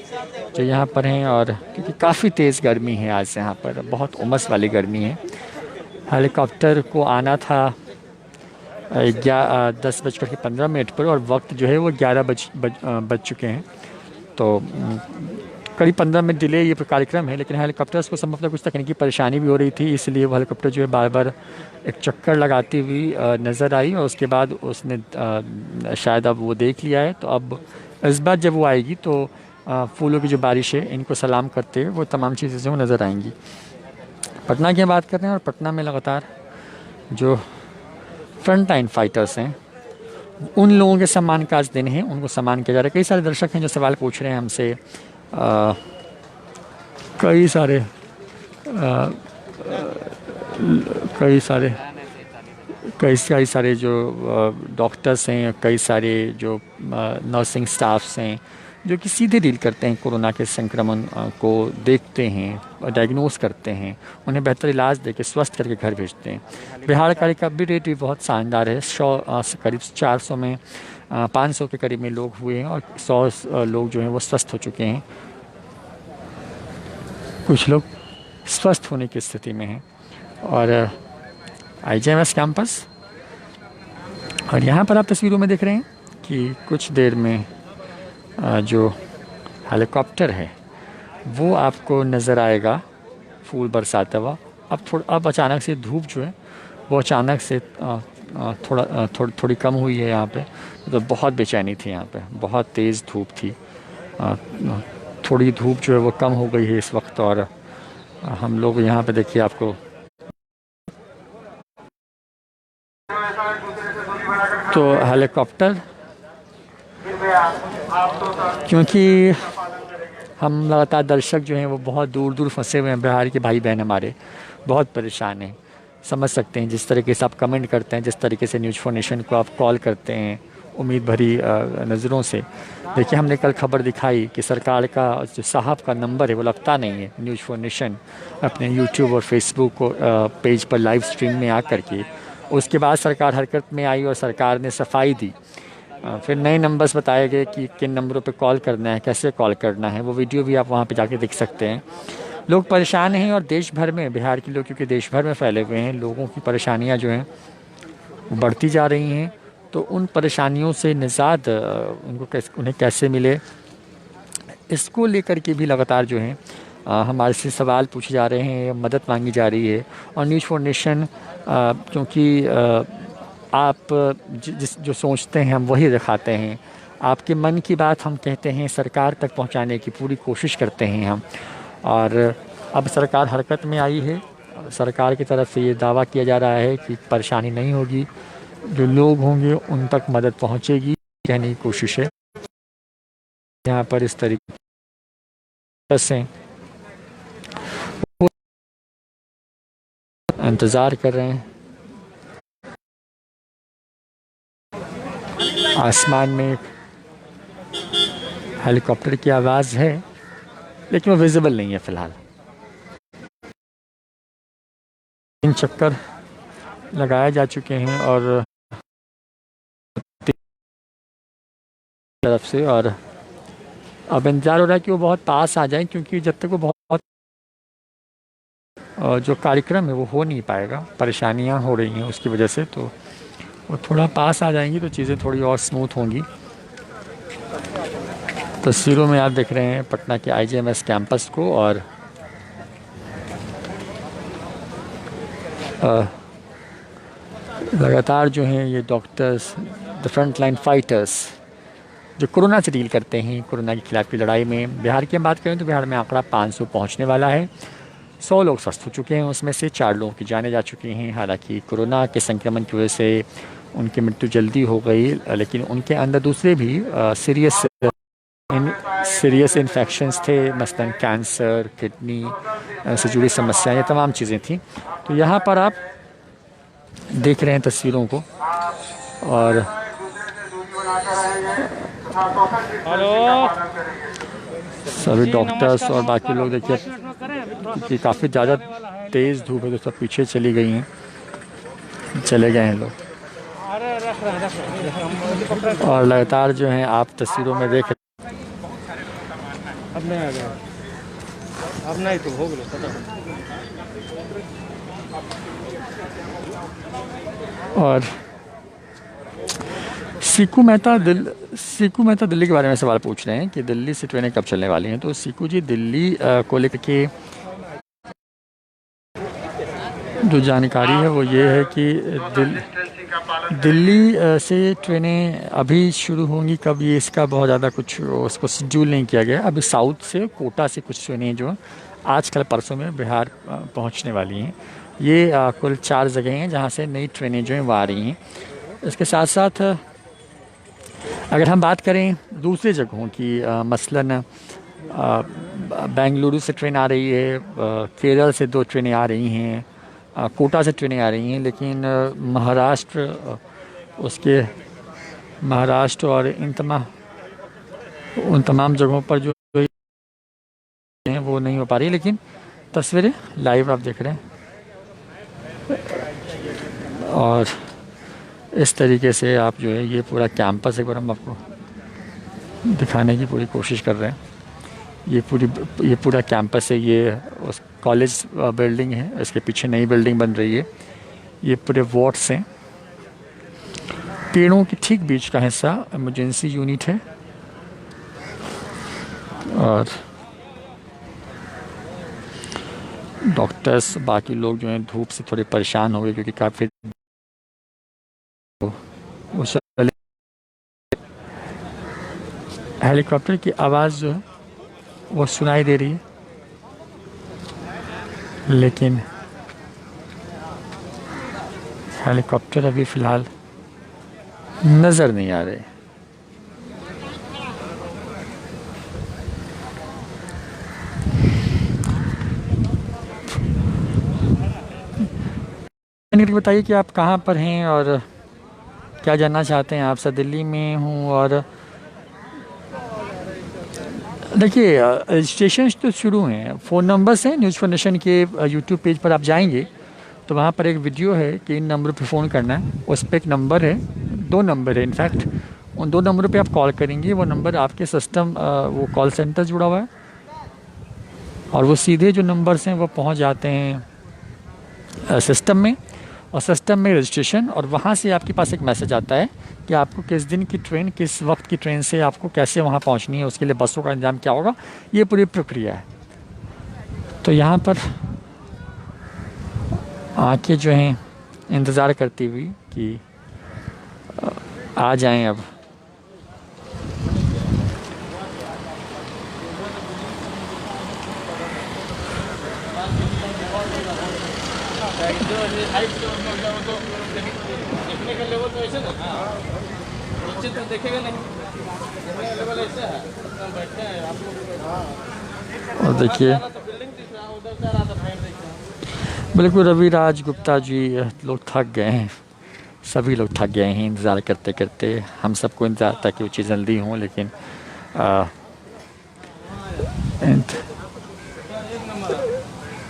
Speaker 1: जो यहाँ पर हैं। और क्योंकि काफ़ी तेज़ गर्मी है आज यहाँ पर, बहुत उमस वाली गर्मी है। हेलीकॉप्टर को आना था 10:15 पर, और वक्त जो है वो 11 बज चुके हैं। तो करीब 15 मिनट डिले ये कार्यक्रम है, लेकिन हेलीकॉप्टर्स को संभवतः कुछ तकनीकी परेशानी भी हो रही थी, इसलिए वो हेलीकॉप्टर जो है बार बार एक चक्कर लगाती हुई नज़र आई, और उसके बाद उसने शायद अब वो देख लिया है। तो अब इस बार जब वो आएगी तो फूलों की जो बारिश है इनको सलाम करते हुए वो तमाम चीज़ें जो नज़र आएंगी। पटना की बात कर रहे हैं, और पटना में लगातार जो फ्रंट लाइन फाइटर्स हैं उन लोगों के सम्मान का आज दिन है, उनको सम्मान किया जा रहा है। कई सारे दर्शक हैं जो सवाल पूछ रहे हैं हमसे, कई सारे जो डॉक्टर्स हैं, कई सारे जो नर्सिंग स्टाफ्स हैं जो कि सीधे डील करते हैं कोरोना के संक्रमण को देखते हैं, डायग्नोस करते हैं, उन्हें बेहतर इलाज देके स्वस्थ करके घर भेजते हैं। बिहार का रिकवरी रेट भी बहुत शानदार है, करीब 400 में 500 के करीब में लोग हुए हैं, और 100 लोग जो हैं वो स्वस्थ हो चुके हैं। कुछ लोग स्वस्थ होने की स्थिति में हैं। और IGIMS कैंपस, और यहाँ पर आप तस्वीरों में देख रहे हैं कि कुछ देर में जो हेलीकॉप्टर है वो आपको नज़र आएगा फूल बरसाता हुआ। अब अचानक से धूप जो है वो अचानक से थोड़ी कम हुई है यहाँ पे, तो बहुत बेचैनी थी यहाँ पे, बहुत तेज़ धूप थी। थोड़ी धूप जो है वो कम हो गई है इस वक्त, और हम लोग यहाँ पे देखिए आपको तो हेलीकॉप्टर, क्योंकि हम लगातार दर्शक जो हैं वो बहुत दूर दूर फंसे हुए हैं, बिहार के भाई बहन हमारे बहुत परेशान हैं। समझ सकते हैं जिस तरीके से आप कमेंट करते हैं, जिस तरीके से न्यूज़ 4 नेशन को आप कॉल करते हैं उम्मीद भरी नज़रों से। देखिए हमने कल खबर दिखाई कि सरकार का जो साहब का नंबर है वो लगता नहीं है। न्यूज़ 4 नेशन अपने यूट्यूब और फेसबुक को पेज पर लाइव स्ट्रीम में आकर के उसके बाद सरकार हरकत में आई और सरकार ने सफाई दी फिर नए नंबर्स बताए गए कि किन नंबरों पे कॉल करना है, कैसे कॉल करना है। वो वीडियो भी आप वहाँ पे जाके देख सकते हैं। लोग परेशान हैं और देश भर में, बिहार के लोग क्योंकि देश भर में फैले हुए हैं, लोगों की परेशानियाँ जो हैं वो बढ़ती जा रही हैं। तो उन परेशानियों से निजात उन्हें कैसे मिले, इसको लेकर के भी लगातार जो है हमारे से सवाल पूछे जा रहे हैं, मदद मांगी जा रही है। और न्यूज़ फाउंडेशन क्योंकि आप जो सोचते हैं हम वही दिखाते हैं, आपके मन की बात हम कहते हैं, सरकार तक पहुंचाने की पूरी कोशिश करते हैं हम। और अब सरकार हरकत में आई है। सरकार की तरफ से ये दावा किया जा रहा है कि परेशानी नहीं होगी, जो लोग होंगे उन तक मदद पहुंचेगी, कहने की कोशिश है। यहाँ पर इस तरीके से इंतज़ार कर रहे हैं। आसमान में हेलीकॉप्टर की आवाज़ है लेकिन वो विजिबल नहीं है फ़िलहाल। 3 चक्कर लगाए जा चुके हैं और तरफ से, और अब इंतज़ार हो रहा है कि वो बहुत पास आ जाए, क्योंकि जब तक वो बहुत जो कार्यक्रम है वो हो नहीं पाएगा, परेशानियां हो रही हैं उसकी वजह से। तो वो थोड़ा पास आ जाएंगी तो चीज़ें थोड़ी और स्मूथ होंगी। तस्वीरों में आप देख रहे हैं पटना के IGMS कैंपस को, और लगातार जो हैं ये doctors, the front line fighters जो कोरोना से डील करते हैं, कोरोना के खिलाफ की लड़ाई में। बिहार की हम बात करें तो बिहार में आंकड़ा 500 पहुंचने वाला है। 100 लोग स्वस्थ हो चुके हैं, उसमें से 4 लोगों की जानें जा चुकी हैं। हालांकि कोरोना के संक्रमण की वजह से उनकी मृत्यु जल्दी हो गई, लेकिन उनके अंदर दूसरे भी सीरियस इन्फेक्शंस थे, मसलन कैंसर, किडनी से जुड़ी समस्याएं, ये तमाम चीज़ें थी। तो यहाँ पर आप देख रहे हैं तस्वीरों को, और सभी डॉक्टर्स और बाकी लोग देखिए कि काफ़ी ज़्यादा तेज़ धूप है तो सब पीछे चली गई हैं, चले गए हैं लोग। और लगातार जो हैं आप तस्वीरों में देख,
Speaker 2: अब नहीं आ गया, अब नहीं तो हो गया।
Speaker 1: और सीकू मेहता दिल्ली के बारे में सवाल पूछ रहे हैं कि दिल्ली से ट्रेनें कब चलने वाली हैं। तो सीकू जी, दिल्ली को लेकर के जो जानकारी है वो ये है कि दिल्ली से ट्रेनें अभी शुरू होंगी कब, ये इसका बहुत ज़्यादा कुछ उसको शेड्यूल नहीं किया गया। अभी साउथ से, कोटा से कुछ ट्रेनें जो आज कल परसों में बिहार पहुंचने वाली हैं। ये कुल 4 जगह हैं जहां से नई ट्रेनें जो हैं वो आ रही हैं। इसके साथ साथ अगर हम बात करें दूसरी जगहों की, मसलन बेंगलुरु से ट्रेन आ रही है, केरल से 2 ट्रेनें आ रही हैं, कोटा से ट्रेनें आ रही हैं, लेकिन महाराष्ट्र और उन तमाम जगहों पर जो हैं वो नहीं हो पा रही। लेकिन तस्वीरें लाइव आप देख रहे हैं, और इस तरीके से आप जो है ये पूरा कैंपस एक बार हम आपको दिखाने की पूरी कोशिश कर रहे हैं। ये पूरा कैंपस है, ये उस कॉलेज बिल्डिंग है, इसके पीछे नई बिल्डिंग बन रही है। ये पूरे वार्ड्स हैं, पेड़ों के ठीक बीच का हिस्सा इमरजेंसी यूनिट है। और डॉक्टर्स, बाकी लोग जो हैं धूप से थोड़े परेशान हो गए क्योंकि काफ़ी हेलीकॉप्टर की आवाज़ जो है वो सुनाई दे रही है, लेकिन हेलीकॉप्टर अभी फ़िलहाल नज़र नहीं आ रहे। बताइए कि आप कहाँ पर हैं और क्या जानना चाहते हैं। आप सब दिल्ली में हूँ, और देखिए रजिस्ट्रेशन तो शुरू हैं, फ़ोन नंबर्स हैं न्यूज़ फाउंडेशन के यूट्यूब पेज पर आप जाएंगे तो वहाँ पर एक वीडियो है कि इन नंबर पर फ़ोन करना है। उस पर एक नंबर है, 2 नंबर है इनफैक्ट, उन 2 नंबरों पे आप कॉल करेंगे, वो नंबर आपके सिस्टम वो कॉल सेंटर जुड़ा हुआ है और वो सीधे जो नंबर्स हैं वो पहुंच जाते हैं सिस्टम में, और सिस्टम में रजिस्ट्रेशन, और वहाँ से आपके पास एक मैसेज आता है कि आपको किस दिन की ट्रेन, किस वक्त की ट्रेन से आपको कैसे वहाँ पहुँचनी है, उसके लिए बसों का इंतजाम क्या होगा, ये पूरी प्रक्रिया है। तो यहाँ पर आके जो हैं इंतज़ार करती हुई कि आ जाएं अब। और देखिए बिल्कुल रविराज गुप्ता जी, लोग थक गए हैं, सभी लोग थक गए हैं इंतज़ार करते करते। हम सबको इंतज़ार था कि वो चीज़ जल्दी हों, लेकिन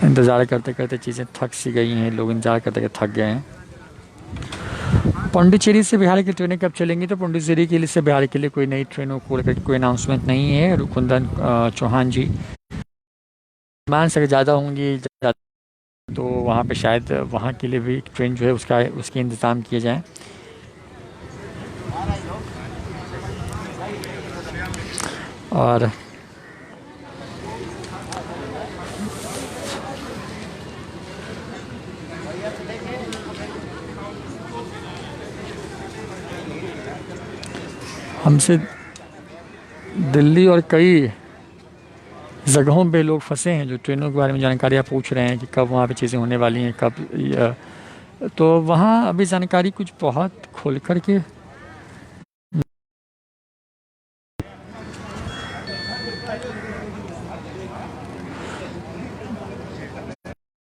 Speaker 1: इंतज़ार करते करते चीज़ें थक सी गई हैं, लोग इंतज़ार करते करते थक गए हैं। पौंडीचेरी से बिहार की ट्रेनें कब चलेंगी? तो पौंडीचेरी के लिए से बिहार के लिए कोई नई ट्रेनों को लेकर कोई अनाउंसमेंट नहीं है। रुकुंदन चौहान जी, मान से ज़्यादा होंगी तो वहाँ पे शायद वहाँ के लिए भी ट्रेन जो है उसके इंतज़ाम किए जाएँ। और हमसे दिल्ली और कई जगहों पे लोग फंसे हैं जो ट्रेनों के बारे में जानकारियाँ पूछ रहे हैं कि कब वहाँ पे चीज़ें होने वाली हैं, कब तो वहाँ अभी जानकारी कुछ बहुत खोल कर के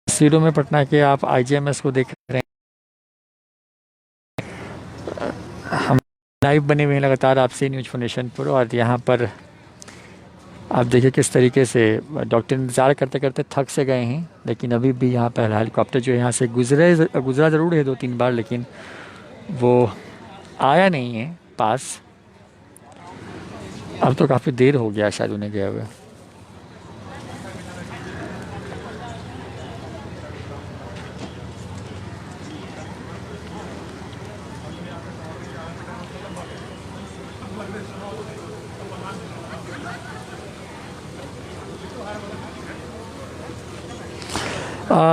Speaker 1: तस्वीरों में पटना के आप IGMS को देख रहे हैं। हम लाइव बने हुए हैं लगातार आपसे न्यूज़ फाउंडेशन पर, और यहाँ पर आप देखिए किस तरीके से डॉक्टर इंतज़ार करते करते थक से गए हैं, लेकिन अभी भी यहाँ पर हेलीकॉप्टर जो है यहाँ से गुजरा ज़रूर है 2-3 बार, लेकिन वो आया नहीं है पास। अब तो काफ़ी देर हो गया शायद उन्हें गए हुए।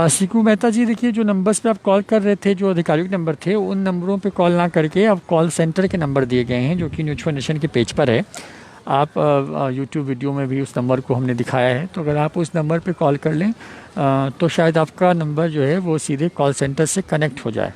Speaker 1: सीकू मेहता जी, देखिए जो नंबर्स पे आप कॉल कर रहे थे, जो आधिकारिक नंबर थे, उन नंबरों पे कॉल ना करके अब कॉल सेंटर के नंबर दिए गए हैं जो कि न्यूज़ फाउंडेशन के पेज पर है। आप यूट्यूब वीडियो में भी उस नंबर को हमने दिखाया है, तो अगर आप उस नंबर पे कॉल कर लें तो शायद आपका नंबर जो है वो सीधे कॉल सेंटर से कनेक्ट हो जाए।